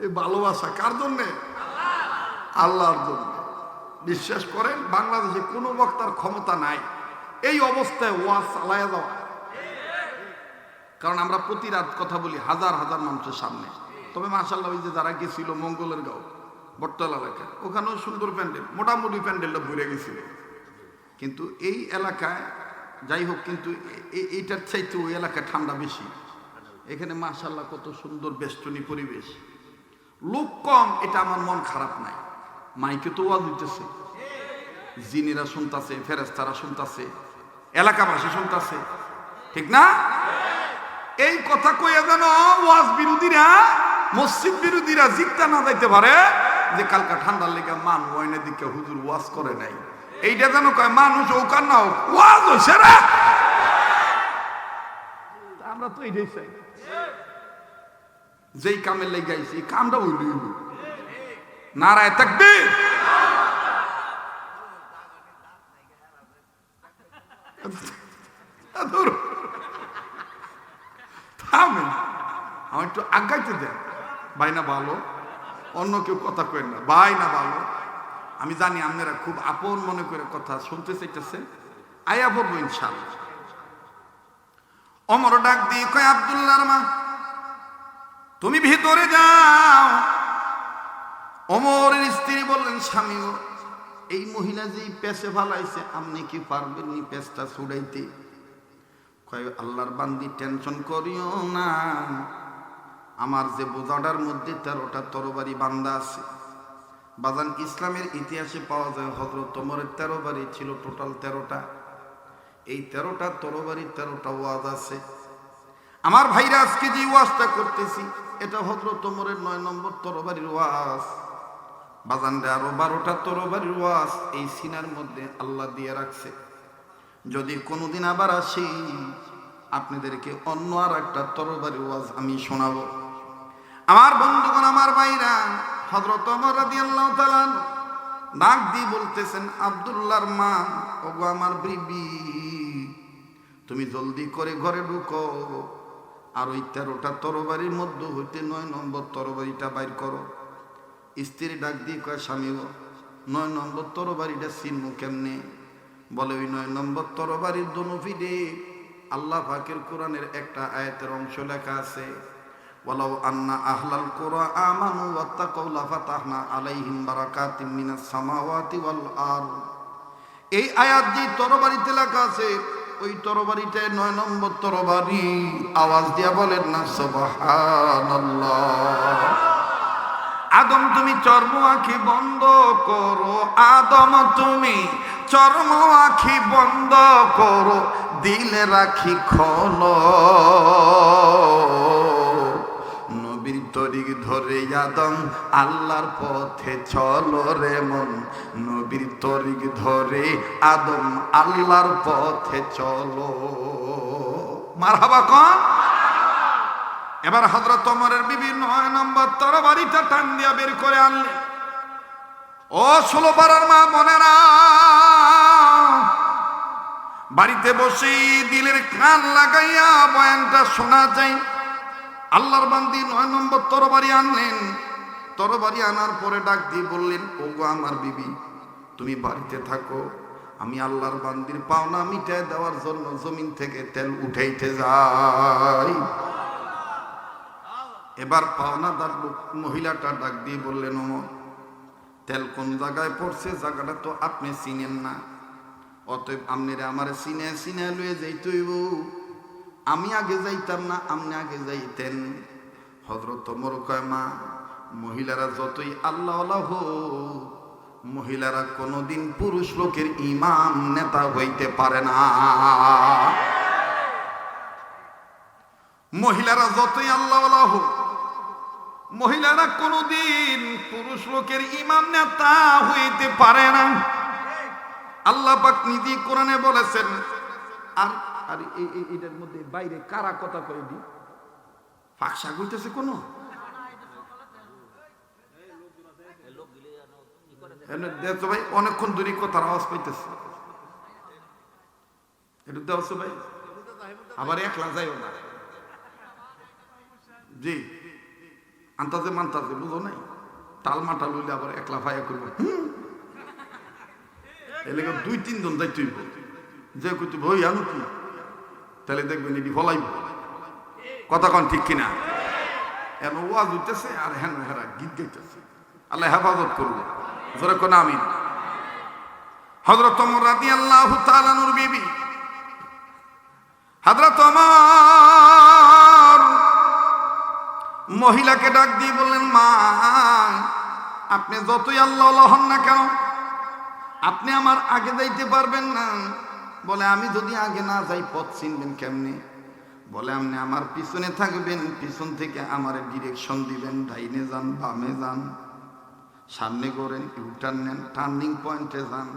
এই ভালোবাসা কার জন্যে? আল্লাহর জন্য। বিশ্বাস করেন, বাংলাদেশে কোনো বক্তার ক্ষমতা নাই এই অবস্থায় ওয়াজ চালায়া যাওয়া। কারণ আমরা প্রতি রাত কথা বলি হাজার হাজার মানুষের সামনে। তবে মাশাআল্লাহ, ওই যে যারা গেছিল মঙ্গলের গাঁও বটতলা এলাকায়, ওখানেও সুন্দর প্যান্ডেল, মোটামুটি প্যান্ডেলটা ভরে গেছিল। কিন্তু এই এলাকায় যাই হোক, কিন্তু এইটার চাইতে ওই এলাকায় ঠান্ডা বেশি। এখানে মাশাআল্লাহ কত সুন্দর বেষ্টনী পরিবেশ, লোক কম, এটা আমার মন খারাপ নাই। মাইকে তো ওয়াজ দিতেছে, জিনেরা শুনতাছে, ফেরেশতারা শুনতাছে, এলাকাবাসী শুনতাছে, ঠিক না? এই কথা কইয়া যেন ওয়াজ বিরোধীরা, মসজিদ বিরোধীরা জিততে না যাইতে পারে যে কালকা ঠান্ডার লেগে মান ওয়াইনের দিকে হুজুর ওয়াজ করে নাই, এইটা যেন কয় মানুষ ওকার না হোক, ওয়াজ হইছে রে। আমরা তো এইটাই চাই, যেই কামের লেগে আইছি কামটা হইল। নারায়ে তাকবীর। আমার একটু আগাইতে দেন ভাই, না ভালো, অন্য কেউ কথা কয়েন না ভাই, না ভালো। আমি জানি আপনারা খুব আপন মনে করে কথা শুনতে চাইতেছেন, আয়া বলবো ইনশাআল্লাহ। ওমর ডাক দিয়ে কয়, আব্দুল্লাহর মা তুমি ভিতরে যাও। ওমরের স্ত্রী বললেন, স্বামী গো, এই মহিলা যেই পেছে ফালাইছে, আপনি কি পারবেন নি পেছটা ছুড়াইতে? কয়, আল্লাহর বান্দি টেনশন করিও না, আমার যে বোঝাটার মধ্যে 13টা তরবারি বান্দা আছে। বাজান, ইসলামের ইতিহাসে পাওয়া যায় হযরত ওমরের তরবারি ছিল টোটাল 13টা। এই 13টা তরবারি 13টা ওয়াজ আছে। আমার ভাইরা, আজকে যে ওয়াজটা করতেছি এটা হযরত ওমরের 9 নম্বর তরবারির ওয়াজ। বাজানরে আরো 12টা তরবারির ওয়াজ এই সিনার মধ্যে আল্লাহ দিয়ে রাখছে। যদি কোনোদিন আবার আসি, আপনাদেরকে অন্য আর একটা তরবারির ওয়াজ আমি শোনাবো। আমার বন্ধুগণ, আমার ভাইরা, হযরত ওমর রাদিয়াল্লাহু তাআলা ডাক দিয়ে বলতেছেন, আব্দুল্লাহর মা, ওগো আমার বিবি, তুমি জলদি করে ঘরে ঢুকো, আর ওই 13টা তরবারির মধ্যে হইতে 9 নম্বর তরবারিটা বাইর করো। স্ত্রী ডাক দিয়ে কয়, স্বামী গো, 9 নম্বর তরবারিটা চিনবো কেমনে? বলে, ওই 9 নম্বর তরবারির দোনোফিডে আল্লাহ পাকের কোরআনের একটা আয়াতের অংশ লেখা আছে, ওয়ালাউ আন্না আহলাল কুরা আমানু ওয়াত্তাকাউ লাফাতাহনা আলাইহিম বারাকাতিম মিনাস সামাওয়াতি ওয়াল আরদ। এই আয়াত যে তরবারিতে লেখা আছে, ওই তরবারিটায় 9 নম্বর তরবারি। আওয়াজ দিয়া বলেন না সুবহানাল্লাহ। আদম তুমি চর্ম আঁখি বন্ধ করো, আদম তুমি চর্ম আঁখি বন্ধ করো, দিলে রাখি খোলো। নবীর তরিক ধরে আদম আল্লাহর পথে চলো রে মন, নবীর তরিক ধরে আদম আল্লাহর পথে চলো। মারহাবা কন। এবার হযরত ওমরের বিবি 9 নম্বর তরবারিটা টান দিয়া বের করে আনলেন। ও 16 পাড়ার মা বোনেরা, বাড়িতে বসে দিলের কান লাগাইয়া বয়ানটা শোনা যায়। আল্লাহর বান্দি 9 নম্বর তরবারি আনলেন। তরবারি আনার পরে ডাক দিয়ে বললেন, ওগো আমার বিবি, তুমি বাড়িতে থাকো, আমি আল্লাহর বান্দির পাওনা মিটায় দেওয়ার জন্য জমিন থেকে তেল উঠাইতে যাই। এবার পাওনাদার মহিলাটা ডাক দিয়ে বললেন, ওমর, তেল কোন জায়গায় পড়ছে জায়গাটা তো আপনি চিনেন না, অতএব আমনেরে আমারে চিনে চিনে লয়ে যাইতে হইব। আমি আগে যাইতাম না, আপনি আগে যাইতেন। হযরত ওমর কয়, মা, মহিলারা যতই আল্লাহওয়ালা হোক, মহিলারা কোনোদিন পুরুষ লোকের ইমাম নেতা হইতে পারে না। মহিলারা যতই আল্লাহওয়ালা হোক, মহিলারা কোনোদিন পুরুষ লোকের ইমাম নেতা হইতে পারে না। আল্লাহ পাক নিজে কোরআনে বলেছেন। আর আর এটার মধ্যে বাইরে কারা কথা কই দি ফাকশা কইতেছে কোন? দেখো ভাই, অনেকক্ষণ ধরে কথার আওয়াজ পাইতেছে। একটু দেখছো ভাই, আবার একলা যাইও না। জি, আন্তাজে মান্তাজে বুঝো নাই, তাল মাটা লইলে আবার একলা ফায়া করবো। এলে 2-3 জন যাইতে হইব, যে কইতে বই আনো কি, তাহলে দেখবেন এটি ফলাইব। কথা কন ঠিক কিনা? এন ওয়াজ হইতেছে আর হেন হেরা গীত গাইতেছে। আল্লাহ হেফাজত করবো, জোরে কোন আমিন। হযরত ওমর রাদিয়াল্লাহু তাআলা নূর বিবি, হযরত ওমর মহিলাকে ডাক দিয়ে বললেন, মা, আপনি যতই আল্লাহ হন না কেন, আপনি আমার আগে যাইতে পারবেন না। বলে, আমি যদি আগে না যাই পথ চিনবেন কেমনে? বলে, আপনি আমার পিছনে থাকবেন, পিছন থেকে আমার ডিরেকশন দিবেন, ডাইনে যান, বামে যান, সামনে করেন, ইউটার্ন নেন, টার্নিং পয়েন্টে যান।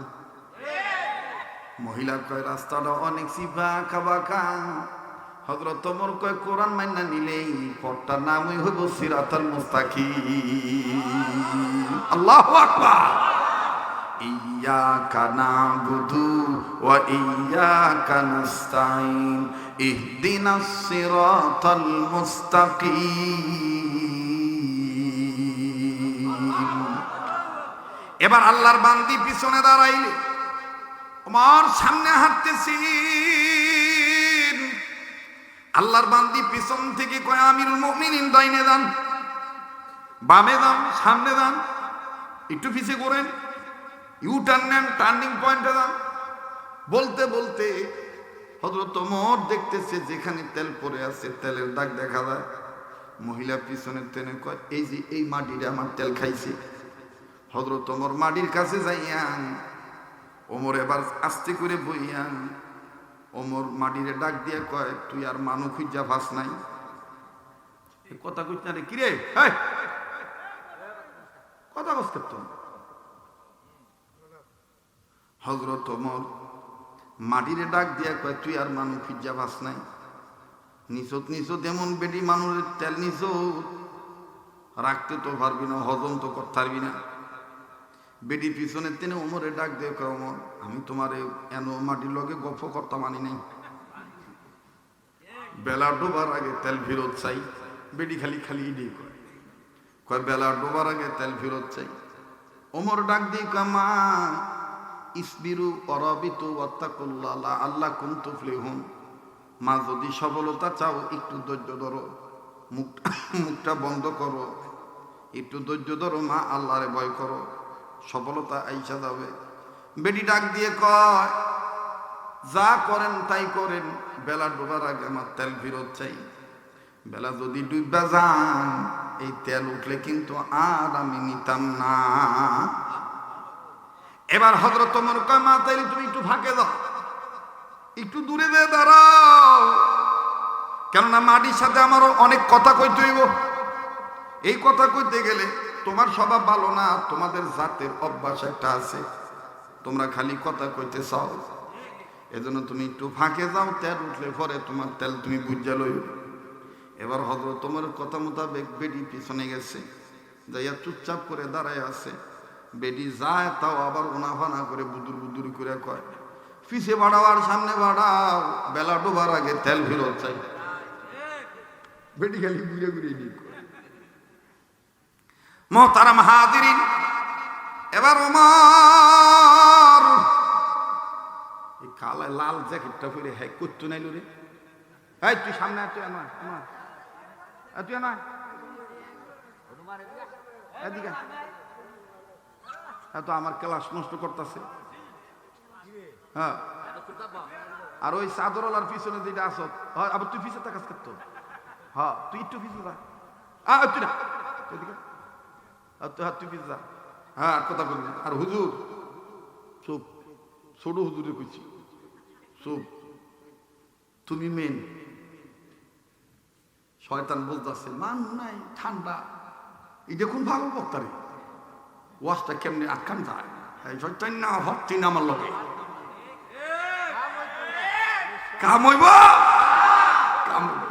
মহিলা কয়, রাস্তাটা অনেক চিপা খাবাকা। হযরত ওমর কয়, কোরআন মাইনা নিলেই পথটার নামই হইব সিরাতাল মুস্তাকিম। আল্লাহু আকবার। ইয়্যাকা না'বুদু ওয়া ইয়্যাকা নাস্তাঈন ইহদিনাস সিরাতাল মুস্তাকিম। এবার আল্লাহর বান্দি পিছনে দাঁড়াইলে, ওমর সামনে হাঁটতেছি। আল্লাহর বান্দি পিছন থেকে কয়, আমিরুল মুমিনিন, ডাইনে যান, বামে যান, সামনে যান, একটু পিছে করেন, ইউটার্ন নেন, টার্নিং পয়েন্টে যান। বলতে বলতে হযরত ওমর দেখতেছে যেখানে তেল পড়ে আছে, তেলের দাগ দেখা যায়। মহিলা পিছনে টেনে কয়, এই যে এই মাটিরে আমার তেল খাইছে। হযরত ওমর মাটির কাছে যাইয়া, ওমর এবার আস্তে করে বইয়া, ওমর মাটিরে ডাক দিয়ে কয়, তুই আর মানু খুঁজা ফাস নাই? কথা কইছ না রে, কিরে কথা কস করত। হযরত ওমর মাটিরে ডাক দিয়া কয়, তুই আর মানু খুঁজা ফাস নাই? নিচত নিচত এমন বেটি মানুষের তেল নিচত রাখতে তো পারবি না, হজম তো করতে পারবি না। বেডি পিছনে তিনি ওমরে ডাক দিয়ে কয়, ওমর আমি তোমার এন মাটির লগে গল্প করতাম আনি নাই, বেলা ডোবার আগে তেল ফেরত চাই। বেডি খালি খালি ইডি কয় বেলা ডোবার আগে তেল ফেরত চাই। ওমর ডাক দিয়ে কয়, মা ইসবিরু অরবিতু ওয়াত্তাকুল্লাহ লাআল্লাকুম তুফলিহুন। মা যদি সফলতা চাও একটু ধৈর্য ধরো, মুখটা বন্ধ করো, একটু ধৈর্য ধরো মা, আল্লাহরে ভয় করো, সফলতা আইসা যাবে। বেটি ডাক দিয়ে কয়, যা করেন তাই করেন, বেলা ডোবার আগে আমার তেল ফেরত চাই। বেলা যদি ডুববা যান এই তেল উঠলে কিন্তু আর আমি নিতাম না। এবার হযরত ওমর কয়, মা তাইলে তুমি একটু ফাঁকে দাও, একটু দূরে দিয়ে দাঁড়াও, কেননা মাটির সাথে আমারও অনেক কথা কইতে হইব। এই কথা কইতে গেলে তোমার স্বভাব ভালো না, তোমাদের জাতের অভ্যাস একটা আছে, তোমরা খালি কথা কইতে চাও, এজন্য তুমি একটু ফাঁকে যাও, তেল উঠলে পরে তোমার তেল তুমি বুঝা লই। এবার হযরত ওমরের কথা মোতাবেক বেটি পিছনে গেছে, যাইয়া চুপচাপ করে দাঁড়ায় আছে। বেটি যায় তাও আবার ওনাফানা করে বুদুর বুদুর করে কয়, পিছে বাড়াও আর সামনে বাড়াও, বেলা ডোবার আগে তেল ফেরত চাই। বেটি খালি ঘুরে ঘুরে নিক। মুহতারাম হাজিরিন, এবার ওমর এই কালা লাল জ্যাকেটটা পরে হ্যাঁ করতে নাইল রে, এই তুই সামনে তুই আমার তুই না এদিকে তো আমার ক্লাস নষ্ট করতেছে। হ্যাঁ, আর ওই চাদরওয়ালার পিছনে যেটা আস, আবার তুই পিছনে কাজ করতো, হ্যাঁ তুই একটু পিছনে যা, তুই না এদিকে তুই পিছনে যা, হ্যাঁ কথা বলবি। আর হুজুর চুপ, ছোট হুজুরে কইছি চুপ, তুমি মেন। শয়তান বলতেছে মান নাই ঠান্ডা, এই দেখুন ভালো বক্তারে ওয়াজটা কেমনে আটকান যায়, শয়তান না ভক্তি না আমার লগে কাম হইব, কাম হইব।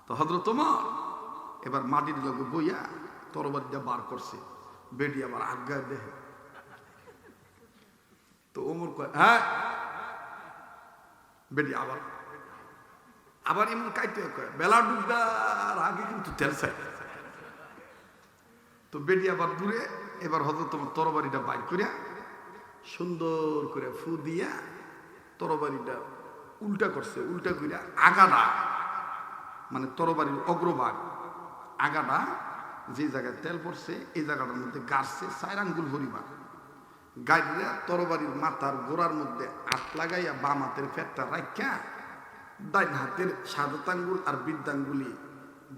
তো হযরত ওমর এবার মাটির লগে বইয়া তরবারিটা বার করছে, বেটি আবার আজ্ঞা দেহে। তো ওমর কয়, হ্যাঁ, বেটি আবার আবার এমন কাইতে কয়, বেলা ডুববার আগে কিন্তু তেল চাই। তো বেটি আবার দূরে, এবার হযরত ওমর তরবারিটা বাইর করিয়া সুন্দর করে ফু দিয়া তরবারিটা উল্টা করছে, উল্টা করিয়া আগাটা মানে তরবারির অগ্রভাগ আগাটা যে জায়গায় তেল পড়ছে এই জায়গাটার মধ্যে গাছছে 4 আঙ্গুল পরিমাণ, গাড়িয়া তরবারির মাথার গোড়ার মধ্যে হাত লাগাইয়া বাম হাতের ফেটটা রাখা ডাইন হাতের সাদত আঙ্গুল আর বৃদ্ধাঙ্গুলি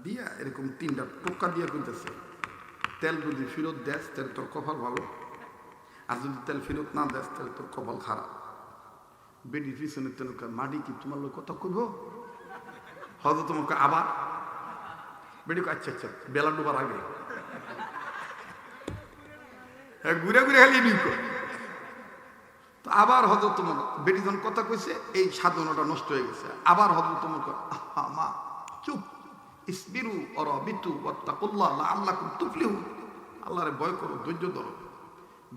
দিয়া এরকম 3টা টোকা দিয়া কইতেছে, তেল যদি ফেরত দেস তাহলে তোর কপাল ভালো, আর যদি তেল ফেরত না দেস তাহলে তোর কপাল খারাপ। বেডির পিছনে তেল মাটি কি তোমার লোক কথা কইব, হয়তো তোমাকে আবার বেডি আচ্ছা আচ্ছা বেলা ডোবার আগে ঘুরে ঘুরে খালি নিক। তো আবার হয়তো তোমার বেটি যখন কথা কইছে এই সাধনাটা নষ্ট হয়ে গেছে, আবার হয়তো তোমাকে মা চুপ, ইসবিরু অরবিতু ওয়াত্তাকুল্লাহ লাআল্লাকুম তুফলিহুন, আল্লাহরে ভয় করো, ধৈর্য ধরো।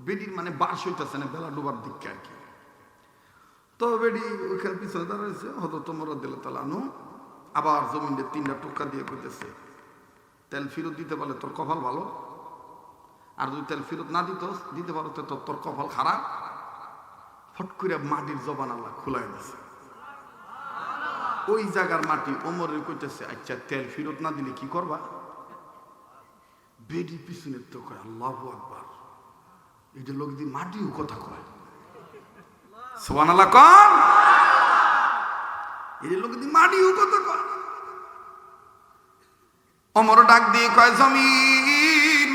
বেডির মানে বাস হইতেছে না বেলা ডোবার দিকে আর কি। তো বেডি ওইখানে পিছনে দাঁড়াইছে, হয়তো তোমরা দিলে তাহলে আনো আবার জমিনে 3টা টোকা দিয়ে কইতেছে, তেল ফেরত দিতে পারলে তোর কপাল ভালো, আর যদি তেল ফেরত না দিতে পারো তো তোর কপাল খারাপ। ফট করে মাটির জবান আল্লাহ খুলাই দিছে, ওই জায়গার মাটি ওমরের কইতেছে, আচ্ছা তেল ফেরত না দিলে কি করবা? বেডি পিছনে তো কয় আল্লাহু আকবার, এটা লোক দিয়ে মাটিও কথা কয়, সুবহানাল্লাহ কোন, এই লোক দিয়ে মাটিও কথা কয়। ওমর ডাক দিয়ে কয়, জমিন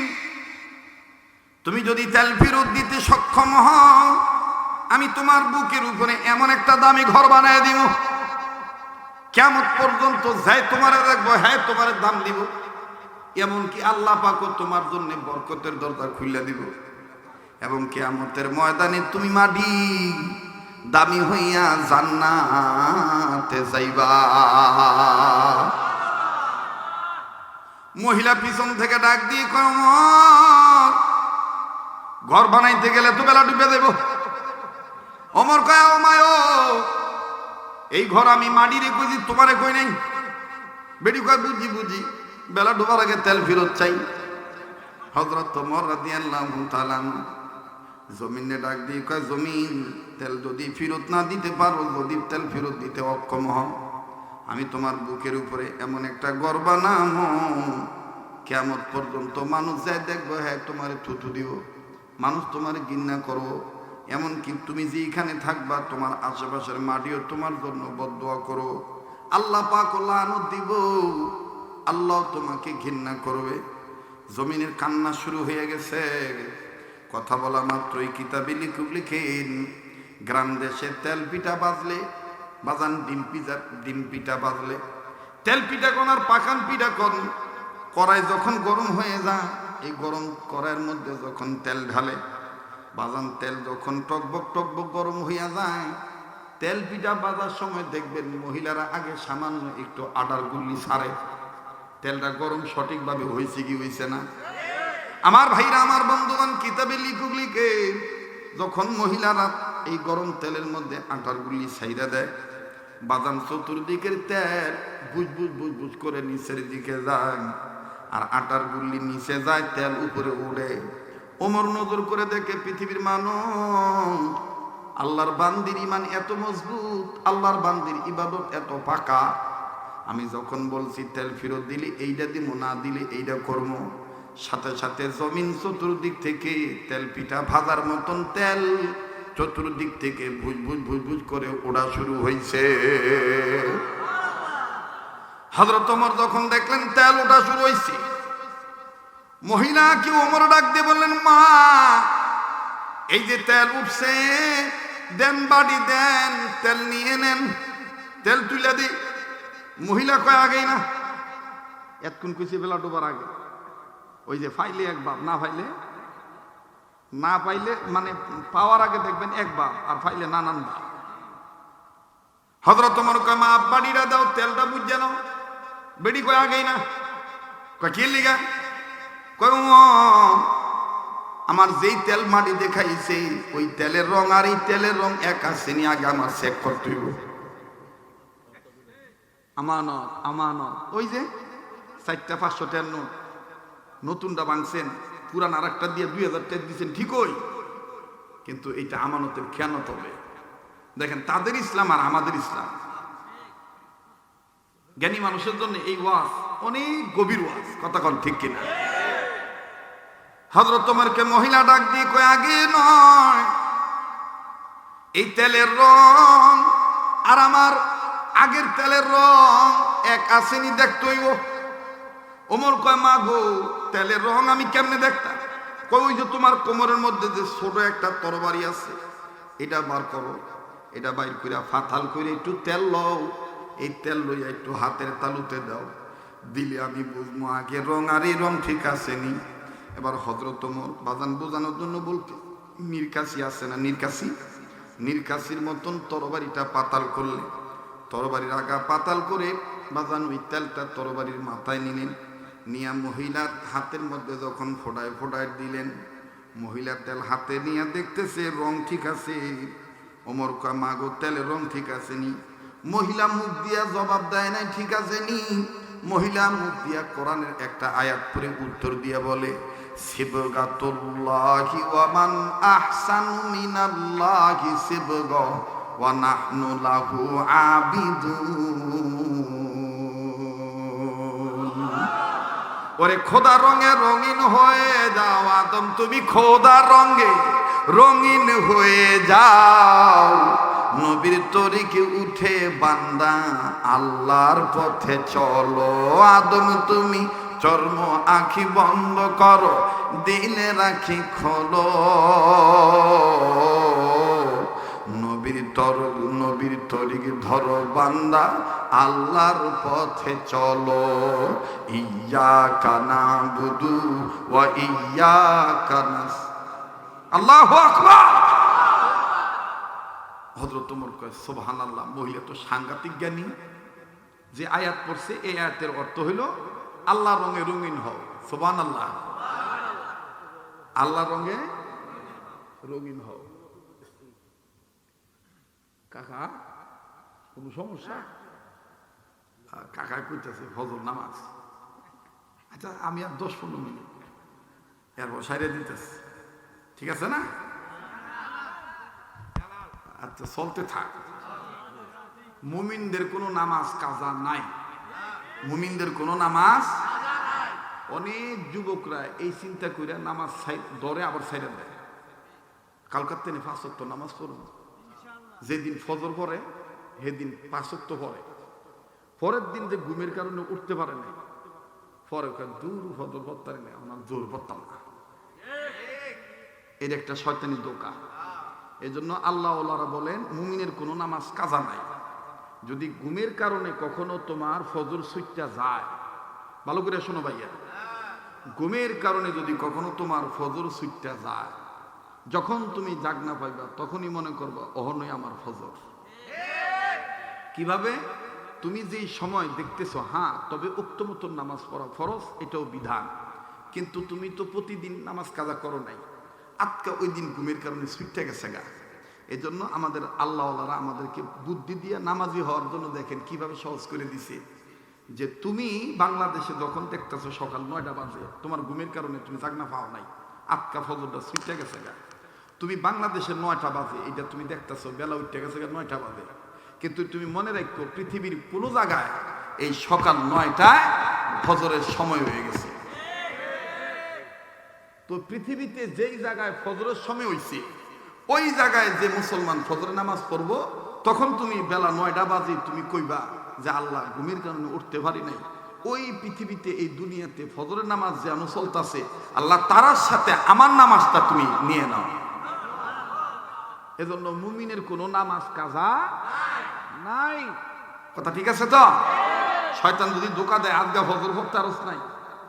তুমি যদি তেল ফেরত দিতে সক্ষম হও আমি তোমার বুকের উপরে এমন একটা দামি ঘর বানায় দিব, কিয়ামত পর্যন্ত যাই তোমারে দেখবো হ্যাঁ তোমার দাম দিব, এমনকি আল্লাহ পাকও তোমার জন্য বরকতের দরজা খুলে দিব, এবং কিয়ামতের ময়দানে তুমি মাটি দামি হইয়া জান্নাতে যাইবা। মহিলা পিছন থেকে ডাক দিয়ে কয়, ওমর ঘর বানাইতে গেলে তো বেলা ডুবে দেব। ওমর কয় ও মায়, এই ঘর আমি মাটিরে কইছি, তোমারে কই নাই। বেটি কয় বুঝি বুঝি, বেলা ডুবার আগে তেল ফেরত চাই। হযরত ওমর রাদিয়াল্লাহু তাআলা জমিনে ডাক দিয়ে কয়, জমিন, তেল যদি ফেরত না দিতে পারো, যদি তেল ফেরত দিতে অক্ষম হও, আমি তোমার বুকের উপরে এমন একটা ঘর বানাবো, কিয়ামত পর্যন্ত মানুষ যায় দেখবো, হ্যাঁ তোমারে থুতু দিব, মানুষ তোমারে ঘৃণা করবো। এমনকি তুমি যেখানে থাকবা তোমার আশেপাশের মাটিও তোমার জন্য বদদুয়া করো, আল্লাহ পাক লানত দিব, আল্লাহ তোমাকে ঘৃণা করবে। জমিনের কান্না শুরু হয়ে গেছে। কথা বলা মাত্রই কিতাবে লিখেন, গ্রাম দেশে তেল পিঠা বাজলে, বাজান ডিম পিঠা বাজলে, তেল পিঠা কোন আর পাকান পিঠা কোন, কড়াই যখন গরম হয়ে যায়, এই গরম কড়াইয়ের মধ্যে যখন তেল ঢালে, বাজান তেল যখন টকবক টকবক গরম হইয়া যায়, তেল পিঠা বাজার সময় দেখবেন মহিলারা আগে সামান্য একটু আটার গুল্লি ছাড়ে, তেলটা গরম সঠিকভাবে হয়েছে কি হয়েছে না। আমার ভাইরা, আমার বন্ধুগণ, কিতাবে লিখে যখন মহিলারা এই গরম তেলের মধ্যে আটার গুল্লি ছাইরা দেয়, বাদাম চতুর্দিকের তেল বুঝবুঝ বুঝবুঝ করে নিচের দিকে যায়, আর আটার গুল্লি নিচে যায়, তেল উপরে উড়ে। ওমর নজর করে দেখে পৃথিবীর মানুষ, আল্লাহর বান্দির ইমান এত মজবুত, আল্লাহর বান্দির ইবাদত এত পাকা, আমি যখন বলছি তেল ফেরত দিলে এইটা দিব, না দিলে এইটা করবো, সাথে সাথে জমিন চতুর্দিক থেকে তেল পিঠা ভাজার মতন তেল চতুর্দিক থেকে ভুজ করে ওড়া শুরু হয়েছে। হযরত ওমর যখন দেখলেন তেল ওঠা শুরু হয়েছে, মহিলা কি ওমর ডাক দিয়ে বললেন, মা, এই যে তেল উঠছে, দেন বাড়ি দেন, তেল নিয়ে নেন, তেল তুলে দি। মহিলা কয় আগেই না, এতক্ষণ কইছি বেলা ডোবার আগে, ওই যে ফাইলে একবার, না পাইলে মানে পাওয়ার আগে দেখবেন একবার, আর ফাইলে নানানবার। হযরত ওমর কয়, মা বাড়িটা দাও, তেলটা বুঝে নাও। বেড়ি কয় আগেই না। কয় কি লিগা? কয় আমার যেই তেল মাটি দেখাইছে, ওই তেলের রং আর এই তেলের রং এক আসেনি, আগে আমার চেক করতে হইব। আমানত আমানত, ওই যে 4টা 500 টাকার নোট, নতুনটা ভাঙছেন, পুরান আর একটা দিয়ে 2000 টাকা দিচ্ছেন, ঠিকই, কিন্তু এইটা আমানতের খেয়ানত হবে। দেখেন তাদের ইসলাম আর আমাদের ইসলাম। জ্ঞানী মানুষের জন্য এই ওয়াজ অনেক গভীর ওয়াজ, কথা কন ঠিক কিনা? হযরত ওমরকে মহিলা ডাক দিয়ে কয়, আগে নয়, এই তেলের রং আর আমার আগের তেলের রং এক আসেনি, দেখতে হইব। ওমর কয়, মা গো, তেলের রং আমি কেমনে দেখতাম? কয়, ওই যে তোমার কোমরের মধ্যে যে ছোট একটা তরবারি আছে, এটা বার করো, এটা বাইর করে ফাথাল করে একটু তেল লও, এই তেল লইয়া একটু হাতের তালুতে দাও, দিলে আমি বুঝবো আগে রং আর এই রং ঠিক আছে নি। এবার হযরত ওমর বাজান বোঝানোর জন্য বলতে, নিরকাশি আছে না, নিরকাশির মতন তরবারিটা পাতাল করলে, তরবারির আগা পাতাল করে বাজান ওই তেলটা তরবারির মাথায় নিলেন, নিয়া মহিলার হাতের মধ্যে যখন ফোটায় ফোটায় দিলেন, মহিলা তেল হাতে নিয়ে দেখতেছে রং ঠিক আছে। ওমর কয়, মা গো, তেলের রং ঠিক আছে নি? মহিলা মুখ দিয়া জবাব দেয় নাই ঠিক আছে নি। মহিলা মুখ দিয়া কোরআনের একটা আয়াত পড়ে উত্তর দিয়া বলে, সিবগাতুল্লাহি ওয়া মান আহসানু মিনাল্লাহি সিবগা ওয়া নাহনু লাহু আবিদুন। ওরে খোদা রঙে রঙিন হয়ে যাও, আদম তুমি খোদা রঙে রঙিন হয়ে যাও, নবীর তরিকে উঠে বান্দা আল্লাহর পথে চলো। আদম তুমি চর্ম আঁখি বন্ধ করো, দিলে রাখি খোলো, নবীর তরিক ধরো বান্দা আল্লাহর পথে চলো। ইয়্যাকা না'বুদু ওয়া ইয়্যাকা নাস্তাঈন। আল্লাহু আকবার। হযরত ওমর কয়, সুবহানাল্লাহ, মহিলা তো সাংঘাতিক জ্ঞানী, যে আয়াত পড়ছে এই আয়াতের অর্থ হইল আল্লাহ রঙে রঙিন হও। সুবহানাল্লাহ, আল্লাহ রঙে রঙিন হও। কাকা কোন সমস্যা? কাকা কইতেছে ফজর নামাজ। আচ্ছা আমি আর 10-15 মিনিট এরপর সাইরে দিতেছি, ঠিক আছে না? আচ্ছা চলতে থাক। মুমিনদের কোনো নামাজ কাজা নাই, মুমিনদের কোনো নামাজ। অনেক যুবকরা এই চিন্তা করে নামাজ ধরে আবার সাইরে দেয়। কালকার তিনি 5 ওয়াক্ত নামাজ পড়ব, যেদিন ফজর পড়ে সেদিন 5 ওয়াক্ত পড়ে, পরের দিন যে ঘুমের কারণে উঠতে পারে না, পরে দূর ফজর পড়তে না, আমরা জোর পড়তাম না। এর একটা শয়তানি ধোঁকা। এই জন্য আল্লাহ ওয়ালারা বলেন মুমিনের কোনো নামাজ কাজা নাই। যদি ঘুমের কারণে কখনো তোমার ফজর ছুটটা যায়, ভালো করে শোনো ভাইয়া, ঘুমের কারণে যদি কখনো তোমার ফজর ছুটটা যায়, যখন তুমি জাগনা পাইবা তখনই মনে করবা অহনই আমার ফজর। কিভাবে? তুমি যেই সময় দেখতেছো, হ্যাঁ তবে উক্ত মতন নামাজ পড়া ফরজ, এটাও বিধান, কিন্তু তুমি তো প্রতিদিন নামাজ কাজা করো নাই, আজকে ওই দিন ঘুমের কারণে ছুটতে গেছে গা। এই জন্য আমাদের আল্লাহওয়ালারা আমাদেরকে বুদ্ধি দিয়ে নামাজি হওয়ার জন্য দেখেন কিভাবে সহজ করে দিছে। যে তুমি বাংলাদেশে যখন দেখতেছো সকাল 9টা বাজে, তোমার ঘুমের কারণে তুমি জাগনা পাও নাই, আজকা ফজরটা ছুটতে গেছে গা। তুমি বাংলাদেশে 9টা বাজে, এটা তুমি দেখতেছো বেলা উঠতে গেছে গা 9টা বাজে, কিন্তু তুমি মনে রাখো পৃথিবীর কোনো জায়গায় এই সকাল 9টায় ফজরের সময় হয়ে গেছে। তো পৃথিবীতে যেই জায়গায় ফজরের সময় হইছে, ওই জায়গায় যে মুসলমান ফজরের নামাজ পড়বো, তখন তুমি বেলা 9টা বাজে তুমি কইবা যে আল্লাহ ঘুমের কারণে উঠতে পারি নাই। ওই পৃথিবীতে এই দুনিয়াতে ফজরের নামাজ যে চলতেছে, আল্লাহ তারার সাথে আমার নামাজটা তুমি নিয়ে নাও। এজন্য মুমিনের কোনো নামাজ কাজা নাই। কথা ঠিক আছে তো? শয়তান যদি ধোঁকা দেয় আজগা ফজর পড়তে আরস নাই,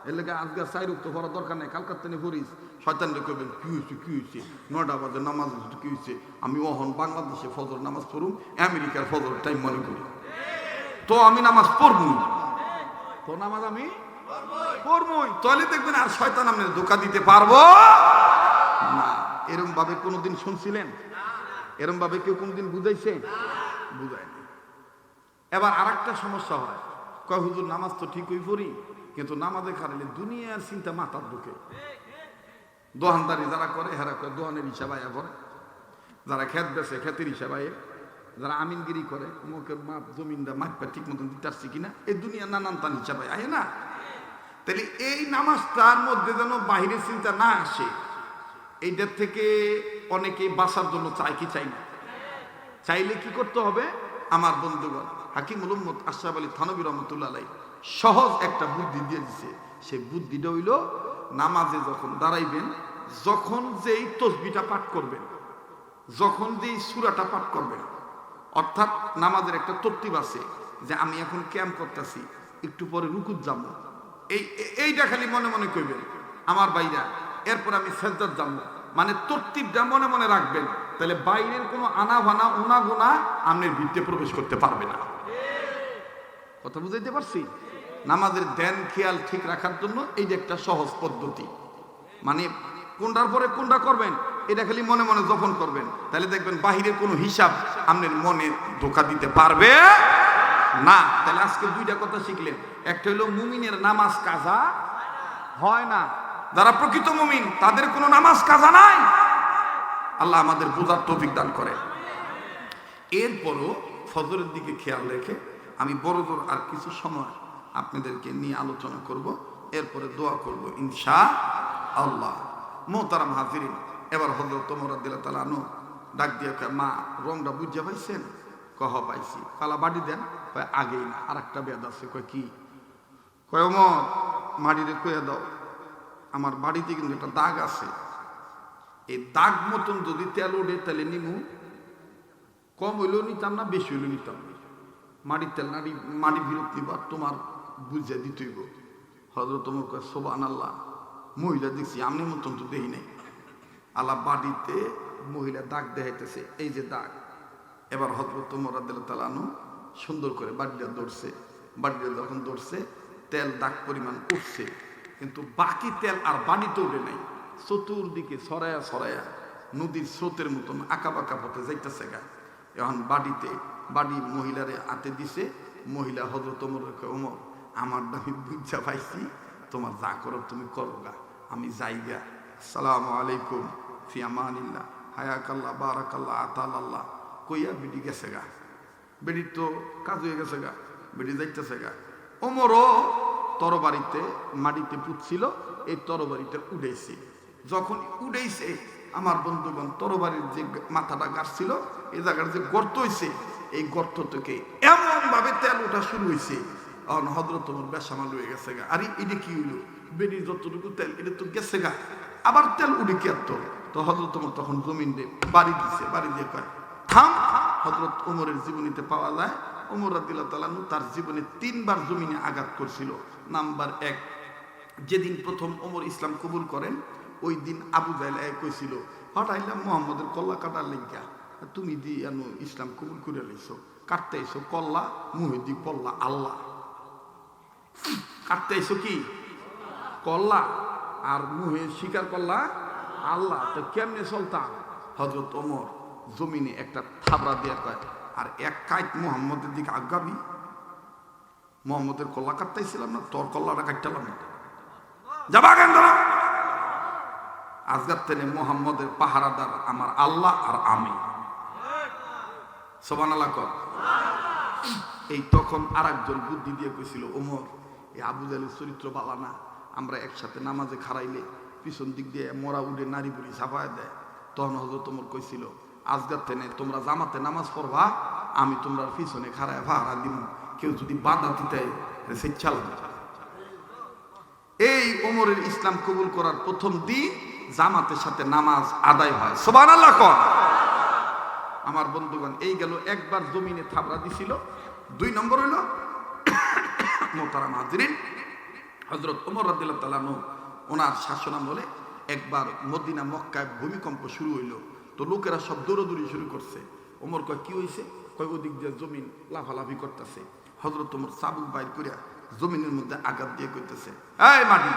এর লেগে আজগা 4 ওয়াক্ত পড়ার দরকার নাই, কালকার তেনে পড়িস। শয়তান কইবেন কি হয়েছে 9টা বাজে নামাজ কি হয়েছে, আমি ওহন বাংলাদেশে ফজর নামাজ পড়ুম, আমেরিকার ফজর টাইম মনে করি, তো আমি নামাজ পড়বই, তো নামাজ আমি পড়বই। তাহলে দেখবেন আর শয়তান আপনার ধোঁকা দিতে পারবো না। এরকম ভাবে কোনোদিন শুনছিলেন? এরকম ভাবে কেউ কোনোদিন বুঝাইছে? বুঝায়নি। এবার আর একটা সমস্যা হয়, কয় হুজুর নামাজ তো ঠিকই পড়ি, কিন্তু নামাজে খারালে দুনিয়ার চিন্তা মাথার ঢুকে। দোহানদারি যারা করে হেরা করে দোহানের হিসাব আয়া করে, যারা খেত বেছে খেতের হিসাব আয়ে, যারা আমিনগিরি করে মুখের মাপ জমিনটা মাপটা ঠিক মতন দিতে আসছে কিনা, এই দুনিয়া নানান তান হিসাব আয়ে না। তাহলে এই নামাজটার মধ্যে যেন বাহিরের চিন্তা না আসে, এইটার থেকে অনেকে বাঁচার জন্য চায় কি চাই না? চাইলে কি করতে হবে? আমার বন্ধুগণ হাকিমুল উম্মত আশরাফ আলী থানভী রহমতুল্লাহ আলাইহি সহজ একটা বুদ্ধি দিয়ে দিছে। সেই বুদ্ধিটা হইল, নামাজে যখন দাঁড়াইবেন, যখন যেই তসবিহটা পাঠ করবেন, যখন যেই সূরাটা পাঠ করবেন, অর্থাৎ নামাজের একটা তরতিব আছে যে আমি এখন ক্যাম্প করতেছি, একটু পরে রুকুত যাব, এইটা খালি মনে মনে কইবেন আমার বাইরা, এরপর আমি সেজদাত যাব, মানে তরতিবটা মনে মনে রাখবেন। তাহলে বাইরের কোনো আনা ভানা উনা গোনা আপনার ভিতরে প্রবেশ করতে পারবে না। কথা বুঝাইতে পারছি? নামাজের ধ্যান খেয়াল ঠিক রাখার জন্য এই যে একটা সহজ পদ্ধতি, মানে কোনটার পরে কোনটা করবেন এটা খালি মনে মনে যখন করবেন, তাহলে দেখবেন বাহিরের কোনো হিসাব আপনার মনে ধোঁকা দিতে পারবে না। তাহলে আজকে 2টা কথা শিখলেন। একটা হলো মুমিনের নামাজ কাজা হয় না, যারা প্রকৃত মুমিন তাদের কোনো নামাজ কাজা নাই। আল্লাহ আমাদের বোঝার তৌফিক দান করে। এরপরও ফজরের দিকে খেয়াল রেখে আমি বড় আর কিছু সময় আপনাদেরকে নিয়ে আলোচনা করব, এরপরে দোয়া করব ইনশাআল্লাহ। মোহতারাম হাজিরিন, এবার হযরত ওমর রাদিয়াল্লাহু তাআলা আনহু ডাক দিয়ে কয়, মা রংটা বুঝে পাইছেন? কহ পাইছি। পালা বাড়ি দেন। কয় আগেই না, আর একটা বেদ আছে। কয় কি? কয় ওমর মাটিতে কয়ে দাও, আমার বাড়িতে কিন্তু একটা দাগ আছে, এই দাগ মতন যদি তেল ওঠে তাহলে নিমু, কম হইলেও নিতাম না, বেশি হইলেও নিতাম না। মাটির তেল নাড়ি মাটি ফিরত নিবা, তোমার বুঝে দিতেইব। হযরত ওমর কয় সুবহানাল্লাহ, মহিলা দেখছি আমি মতন তো দেখি নাই। আল্লাহ বাড়িতে মহিলা দাগ দেখাইতেছে, এই যে দাগ। এবার হযরত ওমর রাদিয়াল্লাহু তাআলা আনহু সুন্দর করে বাড়িটা দৌড়ছে। বাড়িটা যখন দৌড়ছে, তেল দাগ পরিমাণ উঠছে, কিন্তু বাকি তেল আর বাড়িতে উঠে নাই, চতুর্দিকে ছড়ায়া ছড়ায়া নদীর স্রোতের মতন আঁকা বাঁকা পথে যাইতেছে গা। এখন বাড়ি মহিলারে হাতে দিছে, মহিলা হযরত ওমরের কয়, ওমর আমার দামি বুঝা পাইছি, তোমার যা করো তুমি করো গা, আমি যাই গা। আসসালামু আলাইকুম ফি আমানিল্লাহ, হায়াকাল্লাহ, বারাকাল্লাহ, আতালাল্লাহ কইয়া বেডি গেছে গা। বেডির তো কাজ হয়ে গেছে গা, বেডি যাইতেছে গা। ওমরও তরবারিতে মাটিতে পুঁতছিল, এই তরবারিতে উড়াইছে। যখন উড়াইছে আমার বন্ধুগণ, তরবারির যে মাথাটা গাছছিল এই জায়গার যে গর্ত হয়েছে, এই গর্ত থেকে এমন ভাবে তেল ওঠা শুরু হয়েছে। এখন হযরত ওমর বেসামাল হয়ে গেছে গা। আরে এটা কি হইলো, বেডির যতটুকু তেল এটা তো গেছে গা, আবার তেল উড়ে কি এত। তো হযরত ওমর তখন জমিন দিয়ে বাড়ি দিছে, বাড়ি দিয়ে কয় থাম। হযরত ওমরের জীবনীতে পাওয়া যায় ওমর রাদিয়াল্লাহু তাআলা তার জীবনে 3 বার জমিনে আঘাত করছিল। নাম্বার 1, যেদিন প্রথম ওমর ইসলাম কবুল করেন ওই দিন আবু জাহেল কইছিল, হঠাইলাম মুহাম্মদের কল্লা কাটার লেগা, তুমি দি আনো ইসলাম কবুল করে লইছো, কাটতে আইছো কল্লা, মুহে দি কল্লা আল্লাহ। কাটতে আইছো কি কল্লা, আর মুহে স্বীকার করলা আল্লাহ। তো কেমনে চলতাম? হযরত ওমর জমিনে একটা থাবড়া দিয়ে কয়, আর এক কাইট মুহাম্মদের দিকে আগাবি। মুহাম্মদের কল্লা কাটতেছিলাম না, তোর কল্লাটা কাটতাম না, যাবা কেন ধরা। আজগার তেনে মুহাম্মদের পাহারাদার আমার আল্লাহ আর আমি। সুবহানাল্লাহ কর। এই তখন আরেকজন বুদ্ধি দিয়ে কইছিল, ওমর এই আবু জাহেলের চরিত্র বালা না, আমরা একসাথে নামাজে খাড়াইলে পিছন দিক দিয়ে মরা উঠে নারী বুড়ি ছাপায় দেয়। তখন হযরত ওমর কইছিল, আজগার তেনে তোমরা জামাতে নামাজ পড়বা, আমি তোমরা পিছনে খাড়ায় ভাড়া দিব, কেউ যদি বাধা দিতে চালাম। এই ওমরের ইসলাম কবুল করার প্রথম দিন জামাতের সাথে নামাজ আদায় হয়। সুবহানাল্লাহ কর। আমার বন্ধুগণ, এই গেল একবার জমিনে থাবড়া দিছিল। 2 নম্বর হইল মোহতারাম হাজিরিন, হযরত ওমর রাদিয়াল্লাহু তাআলা আনহু ওনার শাসনামলে একবার মদিনা মক্কায় ভূমিকম্প শুরু হইল। তো লোকেরা সব দৌড়াদৌড়ি শুরু করছে। ওমর কয় কি হয়েছে? কয় ওদিক দিয়ে জমিন লাফালাফি করতেছে। হযরত ওমর চাবুক বাইর করিয়া জমিনের মধ্যে আঘাত দিয়ে কইতেছে, এই মাটি,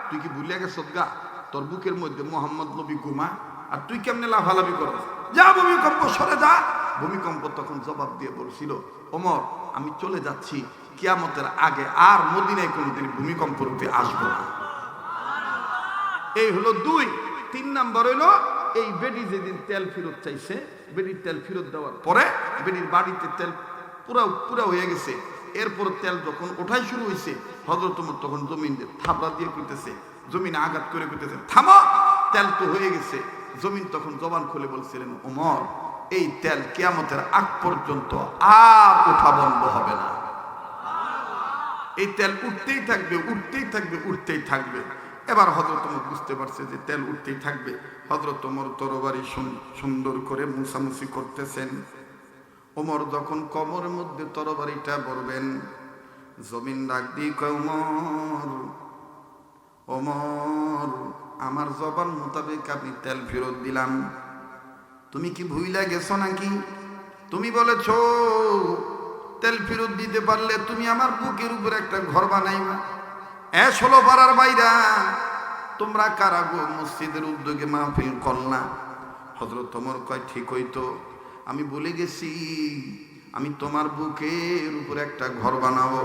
তুই কি ভুলিয়া গেছস গা? তোর বুকের মধ্যে মোহাম্মদ নবী ঘুমা, আর তুই কেমনে লাফালাফি করস? যা ভূমিকম্প সরে যা। ভূমিকম্প তখন জবাব দিয়ে বলছিল, ওমর আমি চলে যাচ্ছি, কিয়ামতের আগে আর মদিনায় কোনোদিন ভূমিকম্প রূপে আসবো না। এই হলো 2। 3 নাম্বার হইলো এই বেডি যেদিন তেল ফেরত চাইছে, বেডির তেল ফেরত দেওয়ার পরে বেডির বাড়িতে তেল পুরা হয়ে গেছে। এরপর তেল যখন ওঠাই শুরু হয়েছে, হযরত ওমর তখন জমিন দিয়ে থাবড়া দিয়ে কইতেছে, জমিনে আঘাত করে কইতেছে, থামো, তেল তো হয়ে গেছে। জমিন তখন জবান খুলে বলছিলেন, ওমর এই তেল কিয়ামতের আগ পর্যন্ত আর ওঠা বন্ধ হবে না, এই তেল উঠতেই থাকবে, উঠতেই থাকবে, উঠতেই থাকবে। এবার হযরত ওমর বুঝতে পারছে যে তেল উঠতেই থাকবে। হযরত ওমর তরবারি সুন্দর করে মুছামুছি করতেছেন। ওমর যখন কোমরের মধ্যে তরবারিটা ভরবেন, জমিন ডাক দিয়ে কয়, ওমর ওমর আমার জবান মোতাবেক আমি তেল ফেরত দিলাম, তুমি কি ভুইলা গেছো নাকি? তুমি বলেছো তেল ফেরত দিতে পারলে তুমি আমার বুকের উপর একটা ঘর বানাইবা। 16 পাড়ার বাইরা তোমরা কারা গো মসজিদের উদ্যোগে মাহফিল করলা? হযরত ওমর কয়, ঠিক হইতো, আমি বলে গেছি আমি তোমার বুকের উপর একটা ঘর বানাবো।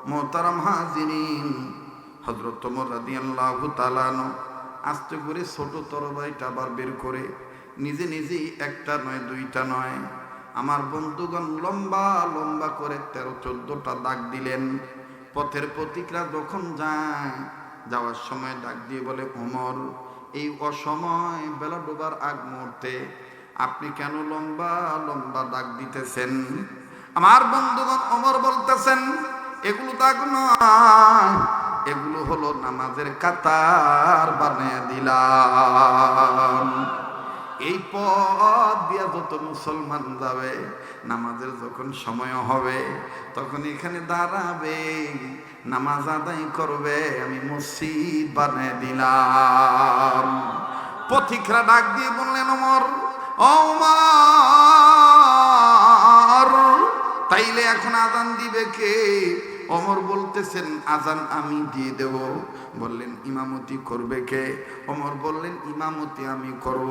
মোহতারাম হাজিরিন, হযরত ওমর রাদিয়াল্লাহু তাআলা আস্তে করে ছোট তরবারিটা আবার বের করে নিজে নিজেই একটা নয়, 2টা নয়, আমার বন্ধুগণ লম্বা লম্বা করে 13-14টা দাগ দিলেন। পথের প্রতীকরা যখন যায়, যাওয়ার সময় ডাক দিয়ে বলে, ওমর এই অসময় বেলা ডোবার আগ মুহূর্তে আপনি কেন লম্বা লম্বা দাগ দিতেছেন? আমার বন্ধুগণ ওমর বলতেছেন, এগুলো দাগ নয়, এগুলো হলো নামাজের কাতার বানিয়ে দিলাম। এই পথ দিয়া যত মুসলমান যাবে, নামাজের যখন সময় হবে তখন এখানে দাঁড়াবে, নামাজ আদায় করবে, আমি মসজিদ বানিয়ে দিলাম। পথিকরা ডাক দিয়ে বললেন, ওমর ওমর তাইলে এখন আযান দিবে কে? ওমর বলতেছেন আজান আমি দিয়ে দেব। বললেন ইমামতি করবে কে? ওমর বললেন ইমামতি আমি করব।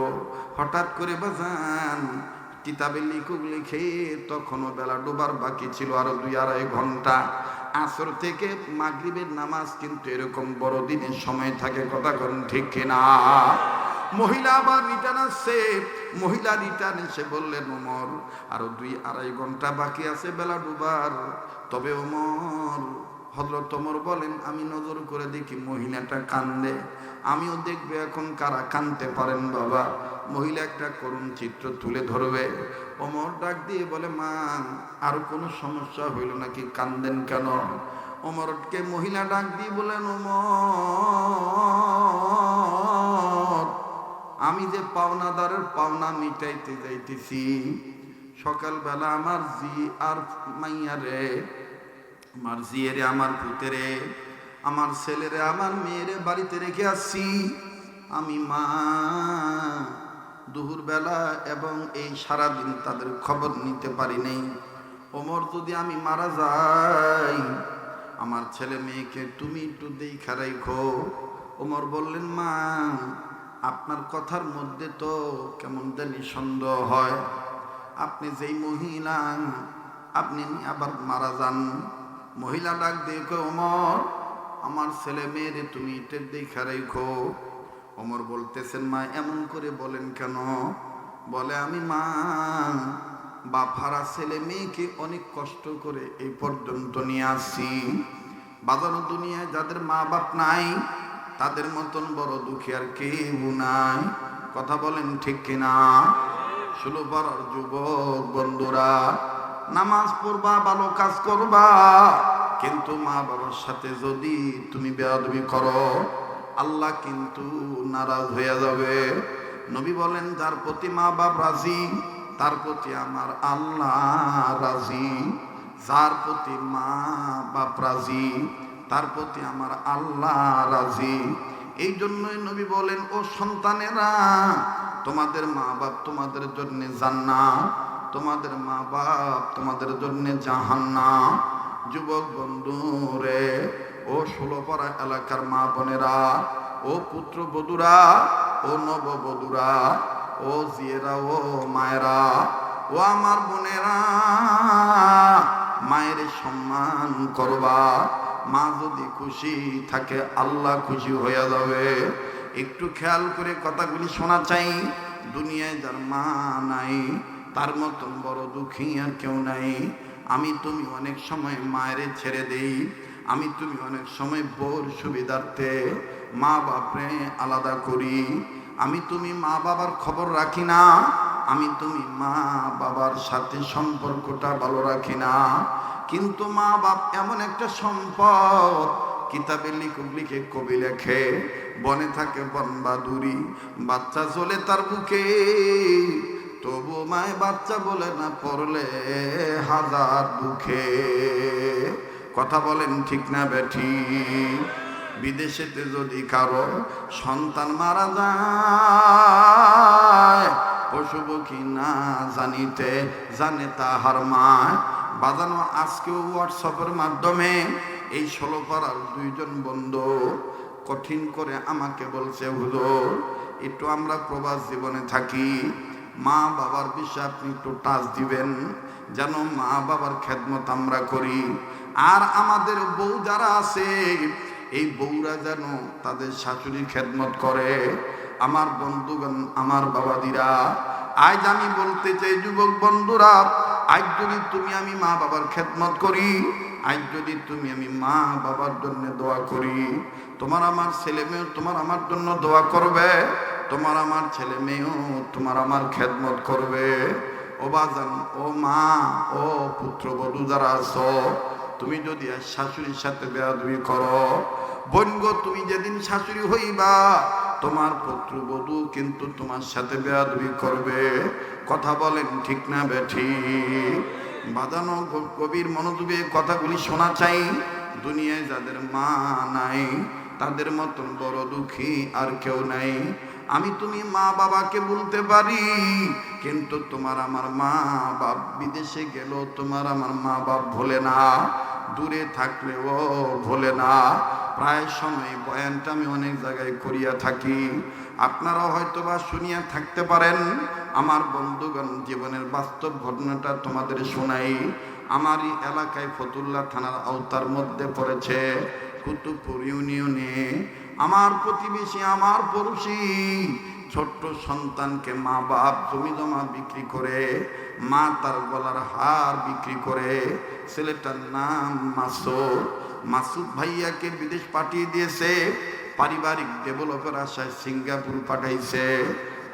হঠাৎ করে বাজান কিতাবে লিখে তখনও বেলা ডোবার বাকি ছিল আরো 2-2.5 ঘন্টা। আসর থেকে মাগরিবের নামাজ কিন্তু এরকম বড়দিনের সময় থাকে, কথা করেন ঠিক কিনা? মহিলা আবার রিটার্ন আসছে, মহিলা রিটার্ন এসে বললেন ওমর আরো 2-2.5 ঘন্টা বাকি আছে বেলা ডুবার। তবে ওমর, হযরত ওমর বলেন আমি নজর করে দেখি মহিলাটা কান্দে, আমিও দেখবে এখন কারা কানতে পারেন বাবা। মহিলা একটা করুণ চিত্র তুলে ধরবে। ওমর ডাক দিয়ে বলে মা আর কোনো সমস্যা হইল নাকি, কান্দেন কেন? ওমরকে মহিলা ডাক দিয়ে বলেন ওমর আমি যে পাওনাদারের পাওনা মিটাইতে যাইতেছি, সকালবেলা আমার জি আর মাইয়ারে, আমার জিয়েরে, আমার পুতেরে, আমার ছেলেরে, আমার মেয়েরে বাড়িতে রেখে আসছি। আমি মা দুপুর বেলা এবং এই সারাদিন তাদের খবর নিতে পারি নাই। ওমর যদি আমি মারা যাই আমার ছেলে মেয়েকে তুমি একটু দেখা রাখো। ওমর বললেন মা আপনার কথার মধ্যে তো কেমন জানি সন্দেহ হয়, আপনি যেই মহিলা আপনি আবার মারা যান। মহিলা ডাক দেখো ওমর আমার ছেলে মেয়েরে তুমি এটা দেখা রাখো। ওমর বলতেছেন মা এমন করে বলেন কেন? বলে আমি মা বাপ হারা ছেলে মেয়েকে অনেক কষ্ট করে এই পর্যন্ত নিয়ে আসছি। বাজানো দুনিয়ায় যাদের মা বাপ নাই তাদের মতন বড় দুঃখী আর কেউ নাই, কথা বলেন ঠিক কিনা? 16 পাড়ার যুবক বন্ধুরা, নামাজ পড়বা, ভালো কাজ করবা, কিন্তু মা বাবার সাথে যদি তুমি বেয়াদবি করো আল্লাহ কিন্তু নারাজ হয়ে যাবে। নবী বলেন যার প্রতি মা বাপ রাজি তার প্রতি আমার আল্লাহ রাজি, যার প্রতি মা বাপ রাজি তার প্রতি আমার আল্লাহ রাজি। এই জন্যই নবী বলেন ও সন্তানেরা তোমাদের মা বাপ তোমাদের জন্য জান্নাত, তোমাদের মা বাপ তোমাদের জন্য জাহান্নাম। যুবক বন্ধুরে, ও 16 পাড়া এলাকার মা বোনেরা, ও পুত্র বধূরা, ও নববধূরা, ও জিয়েরা, ও মায়েরা, ও আমার বোনেরা, মায়ের সম্মান করবা। মা যদি খুশি থাকে আল্লাহ খুশি হয়ে যাবে। একটু খেয়াল করে কথাগুলি শোনা চাই। দুনিয়ায় যার মা নাই তার মতন বড় দুঃখী আর কেউ নাই। আমি তুমি অনেক সময় মায়ের ছেড়ে দেই, আমি তুমি অনেক সময় বোর সুবিধার্থে মা বাপরে আলাদা করি। আমি তুমি মা বাবার খবর রাখি না, আমি তুমি মা বাবার সাথে সম্পর্কটা ভালো রাখি না। কিন্তু মা বাপ এমন একটা সম্পদ, কিতাবে লিখে কবি লেখে বনে থাকে বনবাদুরি, বাচ্চা চলে তার বুকে, তবু মায় বাচ্চা বলে না পড়লে হাজার দুঃখে। কথা বলেন ঠিক না বেঠি? বিদেশেতে যদি কারো সন্তান মারা যায় পশু পক্ষী না জানিতে জানে তাহার মা। বাজানো আজকেও হোয়াটসঅ্যাপের মাধ্যমে এই 16 পাড়ার 2 জন বন্ধু কঠিন করে আমাকে বলছে হুজুর একটু আমরা প্রবাস জীবনে থাকি, মা বাবার বিষয়ে আপনি একটু টাচ দিবেন যেন মা বাবার খেদমত আমরা করি। আর আমাদের বউ যারা আছে এই বউরা যেন তাদের শাশুড়ির খেদমত করে। আমার বন্ধুগণ, আমার বাবাদিরা, আজ আমি বলতে চাই যুবক বন্ধুরা, আজ যদি তুমি আমি মা বাবার খেদমত করি, আজ যদি তুমি আমি মা বাবার জন্য দোয়া করি, তোমার আমার ছেলে মেয়েও তোমার আমার জন্য দোয়া করবে, তোমার আমার ছেলে মেয়েও তোমার আমার খেদমত করবে। ও বাজান, ও মা, ও পুত্রবধূ যারা আছো, তুমি যদি আজ শাশুড়ির সাথে বেয়াদবি করো, বোন গো তুমি যেদিন শাশুড়ি হইবা তোমার পুত্রবধূ কিন্তু তোমার সাথে বেয়াদবি করবে। কথা বলেন ঠিক না বেঠি? বাজানো কবির মনোযোগে কথাগুলি শোনা চাই। দুনিয়ায় যাদের মা নাই তাদের মতন বড় দুঃখী আর কেউ নাই। আমি তুমি মা বাবাকে বলতে পারি, কিন্তু তোমার আমার মা বাপ বিদেশে গেল তোমার আমার মা বাপ ভোলে না। দূরে থাকলেও ভোলে না। প্রায় সময় বয়ানটা আমি অনেক জায়গায় করিয়া থাকি, আপনারাও হয়তো বা শুনিয়া থাকতে পারেন। আমার বন্ধুগণ, জীবনের বাস্তব ঘটনাটা তোমাদের শোনাই। আমারই এলাকায় ফতুল্লা থানার আওতার মধ্যে পড়েছে কুতুবপুর ইউনিয়নে আমার প্রতিবেশী, আমার পড়োশি ছোট্ট সন্তানকে মা বাপ জমি জমা বিক্রি করে, মা তার গলার হার বিক্রি করে, ছেলেটার নাম মাসুদ। মাসুদ ভাইয়াকে বিদেশ পাঠিয়ে দিয়েছে, পারিবারিক ডেভেলপের আশায় সিঙ্গাপুর পাঠাইছে।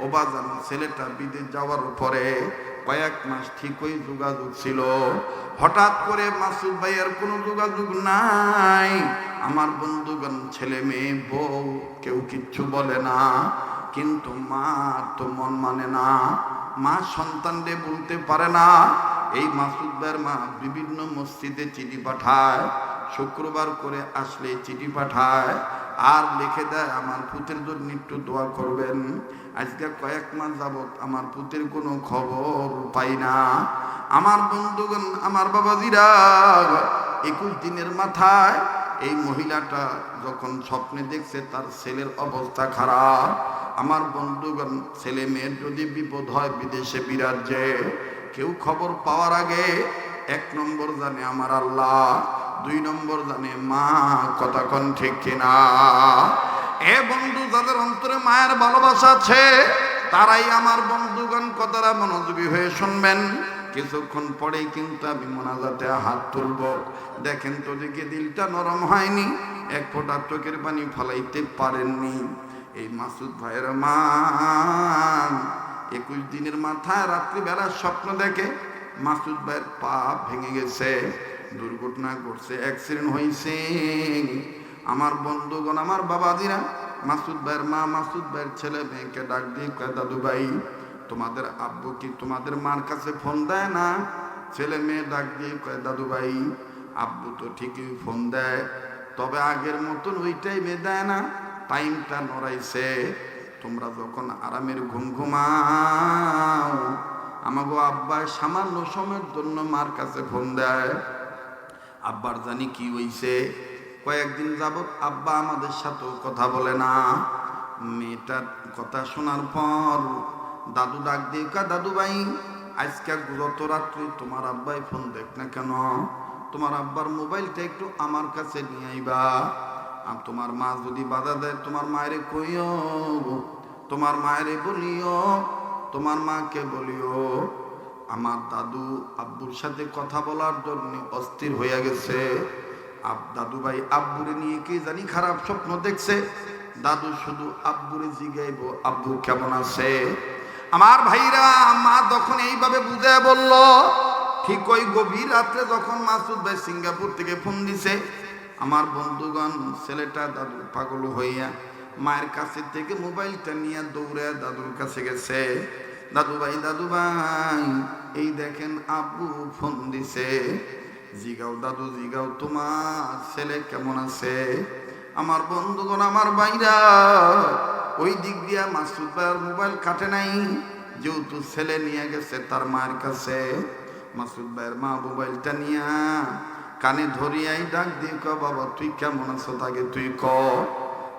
ওবাজান ছেলেটা বিদেশ যাওয়ার পরে কয়েক মাস ঠিকই যোগাযোগ ছিল, হঠাৎ করে মাসুদ ভাইয়ের কোনো যোগাযোগ নাই। আমার বন্ধুগণ, ছেলে মেয়ে বউ কেউ কিচ্ছু বলে না, কিন্তু মা তো মন মানে না, মা সন্তানদের বলতে পারে না। এই মাসুদ ভাইয়ের মা বিভিন্ন মসজিদে চিঠি পাঠায়, শুক্রবার করে আসলে চিঠি পাঠায় আর লিখে দেয় আমার পুতের জন্য একটু দোয়া করবেন। আজকে কয়েক মাস যাবত আমার পুতের কোনো খবর পাই না। আমার বন্ধুগণ, আমার বাবাজিরা, 21 দিনের মাথায় এই মহিলাটা যখন স্বপ্নে দেখছে তার ছেলের অবস্থা খারাপ। আমার বন্ধুগণ, ছেলে মেয়ের যদি বিপদ হয় বিদেশে বিরাজ্যে, কেউ খবর পাওয়ার আগে 1 নম্বর জানে আমার আল্লাহ, 2 নম্বর জানে মা। কথা কোন ঠিক কিনা? এ বন্ধু, যাদের অন্তরে মায়ের ভালোবাসা আছে তারাই আমার বন্ধুগণ কথাটা মনোযোগী হয়ে শুনবেন। কিছুক্ষণ পরেই কিন্তু আমি মোনাজাতে হাত তুলব। দেখেন তো দিকে দিলটা নরম হয়নি, এক ফোঁটা চোখের পানি ফলাইতে পারেননি। এই মাসুদ ভাইয়ের মা 21 দিনের মাথায় রাত্রিবেলা স্বপ্ন দেখে মাসুদ ভাইয়ের পা ভেঙে গেছে, দুর্ঘটনা ঘটছে, অ্যাক্সিডেন্ট হয়েছে। আমার বন্ধুগণ, আমার বাবাজিরা, মাসুদ ভাইয়ের মা মাসুদ ভাইয়ের ছেলে মেয়েকে ডাক দিয়ে কয়, দাদু ভাই, তোমাদের আব্বু কি তোমাদের মার কাছে ফোন দেয় না? ছেলে মেয়ে ডাক দিয়ে কয়, দাদু ভাই, আব্বু তো ঠিকই ফোন দেয়, তবে আগের মতন ওই টাইমে দেয় না, টাইমটা নড়াইছে। তোমরা যখন আরামের ঘুম ঘুমাও, আমাগো আব্বা সামান্য সময়ের জন্য মার কাছে ফোন দেয়। আব্বার জানি কি হইছে, কয়েকদিন যাবত আব্বা আমাদের সাথেও কথা বলে না। মেয়েটার কথা শোনার পর দাদু ডাক দিয়ে কয়, দাদু ভাই, আজকে গত রাত্রি তোমার আব্বাই ফোন দেখ না কেন? তোমার আব্বার মোবাইলটা একটু আমার কাছে নিয়ে আইবা। আর তোমার মা যদি বাধা দেয়, তোমার মায়েরে কইও, তোমার মায়েরে বলিও, তোমার মাকে বলিও আমার দাদু আব্বুর সাথে কথা বলার জন্য অস্থির হইয়া গেছে। দাদু ভাই আব্বুরে নিয়ে কি জানি খারাপ স্বপ্ন দেখছে। দাদু শুধু আব্বুরে জিগাইব, আব্বু কেমন আছে? আমার ভাইরা, মা তখন এইভাবে বুঝে বলল। ঠিক ওই গভীর রাত্রে যখন মাসুদ ভাই সিঙ্গাপুর থেকে ফোন দিছে, আমার বন্ধুগণ, ছেলেটা দাদুর পাগল হইয়া মায়ের কাছে থেকে মোবাইলটা নিয়ে দৌড়ে দাদুর কাছে গেছে। দাদু ভাই, দাদু ভাই, এই দেখেন আব্বু ফোন দিছে, জিগাও দাদু, জিগাও তোমার ছেলে কেমন আছে? আমার বন্ধুগণ, আমার ভাইরা, ওই দিক দিয়া মাসুদ ভাইয়ের মোবাইল কাটে নাই, যেহেতু ছেলে নিয়ে গেছে তার মায়ের কাছে। মাসুদ ভাইয়ের মা মোবাইলটা নিয়া কানে ধরিয়াই ডাক দিয়ে ক, বাবা তুই কেমন আছো, তাকে তুই ক।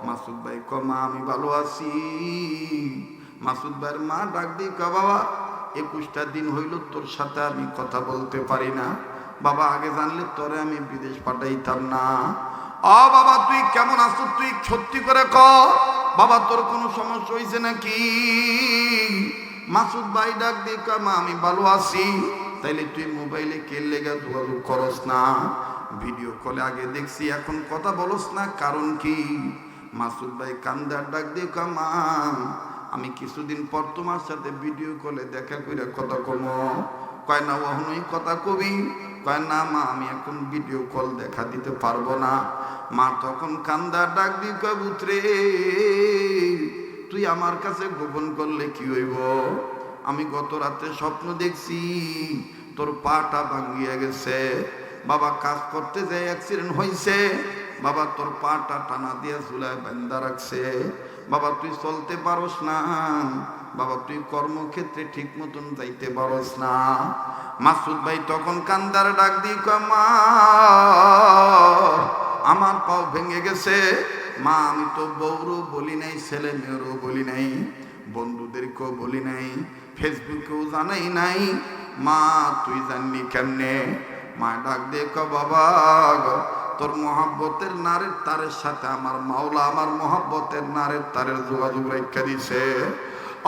মাসুদ ভাই ক, মা আমি ভালো আছি। মাসুদ ভাইয়ের মা ডাক দিয়ে ক, বাবা 21টা দিন হইল তোর সাথে আমি কথা বলতে পারি না। বাবা, আগে জানলে তোরে আমি বিদেশ পাঠাইতাম না। ও বাবা, তুই কেমন আছো, তুই সত্যি করে ক, বাবা তোর কোনো সমস্যা হয়েছে নাকি? মাসুদ ভাই ডাক দিয়ে ক, মা আমি ভালো আছি। তাইলে তুই মোবাইলে কে লেগে যোগাযোগ করস না? ভিডিও কলে আগে দেখছি, এখন কথা বলস না, কারণ কি? মাসুদ ভাই কান্দার ডাক দিয়ে ক, মা আমি কিছুদিন পর তোমার সাথে ভিডিও কলে দেখা করে কথা কম। কয় না, ওহনই কথা কবি? কয় না মা, আমি এখন ভিডিও কল দেখা দিতে পারবো না। মা তখন কান্দার ডাক দিয়ে কয়, পুত্রে তুই আমার কাছে গোপন করলে কি হইব? আমি গত রাতে স্বপ্ন দেখছি তোর পাটা ভাঙিয়া গেছে। বাবা, কাজ করতে যাই অ্যাক্সিডেন্ট হয়েছে। বাবা, তোর পাটা টানা দিয়ে ঝুলায় বান্ধা রাখছে। বাবা, তুই চলতে পারস না। বাবা তুই কর্মক্ষেত্রে ঠিক মতন যাইতে পারস না। মাসুদ ভাই তখন কান্দার ডাক দিয়ে কয় মা আমার পাও ভেঙে গেছে। মা আমি তো বউরও বলি নাই, ছেলে মেয়েরও বলি নাই, বন্ধুদেরকেও বলি নাই, ফেসবুকেও জানাই নাই। মা তুই জানলি কেমনে? মা ডাক দিয়ে কয় বাবা তোর মহাব্বতের নারের তারের সাথে আমার মাওলা আমার মহাব্বতের নারের তারের যোগাযোগ রেখা দিছে।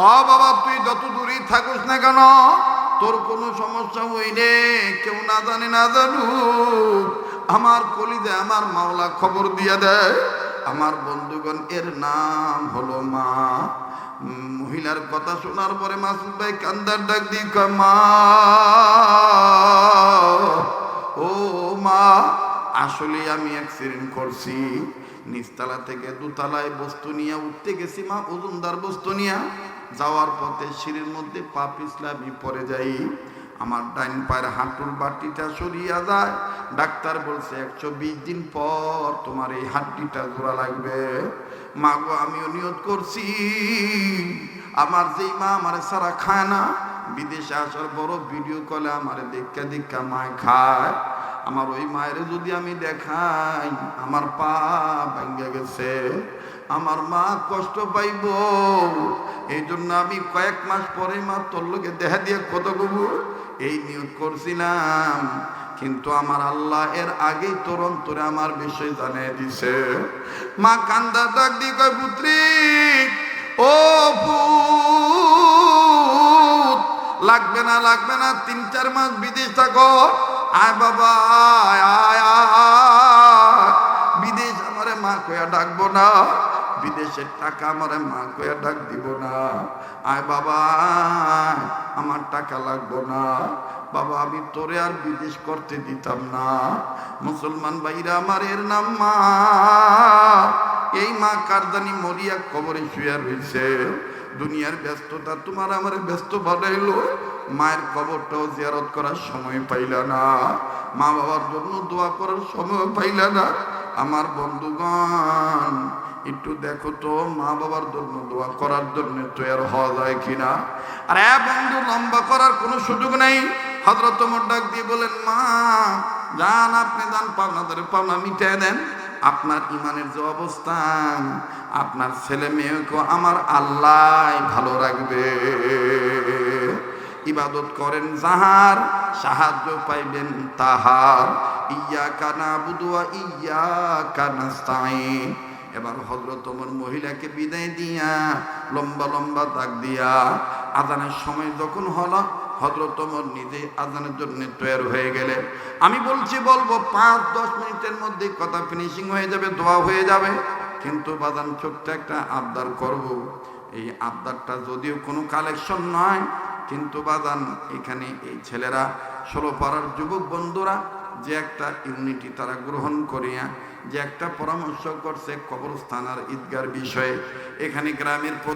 ও বাবা তুই যত দূরেই থাকুস না কেন তোর কোনো সমস্যা হইলে কেউ না জানে না জানুক, আমার কলিজে আমার মাওলা খবর দিয়ে দেয়। আমার বন্ধুগণ এর নাম হলো মা। মহিলার কথা শোনার পরে মাসুদ ভাই কান্দার ডাক দিয়ে কয় মা ও মা আসলে আমি অ্যাক্সিডেন্ট করছি, নিচতলা থেকে দোতলায় বস্তু নিয়ে উঠতে গেছি মা, ওজনদার বস্তু নিয়ে যাওয়ার পথে সিঁড়ির মধ্যে পা পিছলে আমি পড়ে যাই, আমার ডাইন পায়ের হাঁটুর বাটিটা সরিয়া যায়। ডাক্তার বলছে 120 দিন পর তোমার এই হাড্ডিটা জোড়া লাগবে। মা গো আমিও নিয়ত করছি, আমার যেই মা আমার সারা খায় না, বিদেশে আসার বড় ভিডিও কলে আমার দেখা দেখা মায় খায়, আমার ওই মায়ের যদি আমি দেখাই আমার পা ভেঙে গেছে, আমার মা কষ্ট পাইব। এই জন্য আমি কয়েক মাস পরে মা তোর লোকে দেখা দিয়ে কত করব এই নিয়ত করছিলাম, কিন্তু আমার আল্লাহ এর আগেই তোর অন্তরে আমার বিষয় জানিয়ে দিছে। মা কান্দা ডাক দিয়ে কয় পুত্রী ও পুত লাগবে না 3-4 মাস বিদেশ থাকো, আয় বাবা আয় আয় আয়। বিদেশ আমারে মা কয়া ডাকবো না, বিদেশের টাকা আমারে মা কয়া ডাক দিব না, আয় বাবা আমার টাকা লাগবো না। বাবা আমি তোরে আর বিদেশ করতে দিতাম না। মুসলমান ভাইরা আমার এর নাম মা। এই মা কারদানি মরিয়া কবরে শুয়ে রয়েছে, দুনিয়ার ব্যস্ততা তোমার আমার ব্যস্ত বানাইলো, মায়ের কবরটাও জিয়ারত করার সময় পাইলা না, মা বাবার জন্য দোয়া করার সময় পাইলা না। আমার বন্ধুগণ একটু দেখো তো মা বাবার জন্য দোয়া করার জন্য তৈরি হওয়া যায় কিনা। আর বন্ধু লম্বা করার কোনো সুযোগ নেই। হযরত ওমর ডাক দিয়ে বলেন মা যান আপনি যান পাওনাদের পাওনা মিটিয়ে দেন, আপনার ইমানের যে অবস্থা আপনার ছেলে মেয়েকে আমার আল্লাহ ভালো রাখবে। ইবাদত করেন যাহার সাহায্য পাইবেন তাহার, ইয়াকা নাবুদু ওয়া ইয়াকা নাস্তাইন। এবার হযরত ওমর মহিলাকে বিদায় দিয়া লম্বা লম্বা দাগ দিয়া আজানের সময় যখন হলো হযরত ওমর নিজে আজানের জন্য তৈরি হয়ে গেলেন। আমি বলবো 5-10 মিনিটের মধ্যে কথা ফিনিশিং হয়ে যাবে, দোয়া হয়ে যাবে, কিন্তু বাজান ছোট্ট একটা আবদার করব। এই আবদারটা যদিও কোনো কালেকশন নয়, কিন্তু বাজান এখানে এই ছেলেরা 16 পাড়ার যুবক বন্ধুরা যে একটা ইউনিটি তারা গ্রহণ করিয়া যে একটা পরামর্শ করছে কবরস্থান আর ঈদগার বিষয়ে, এখানে গ্রামের প্রধান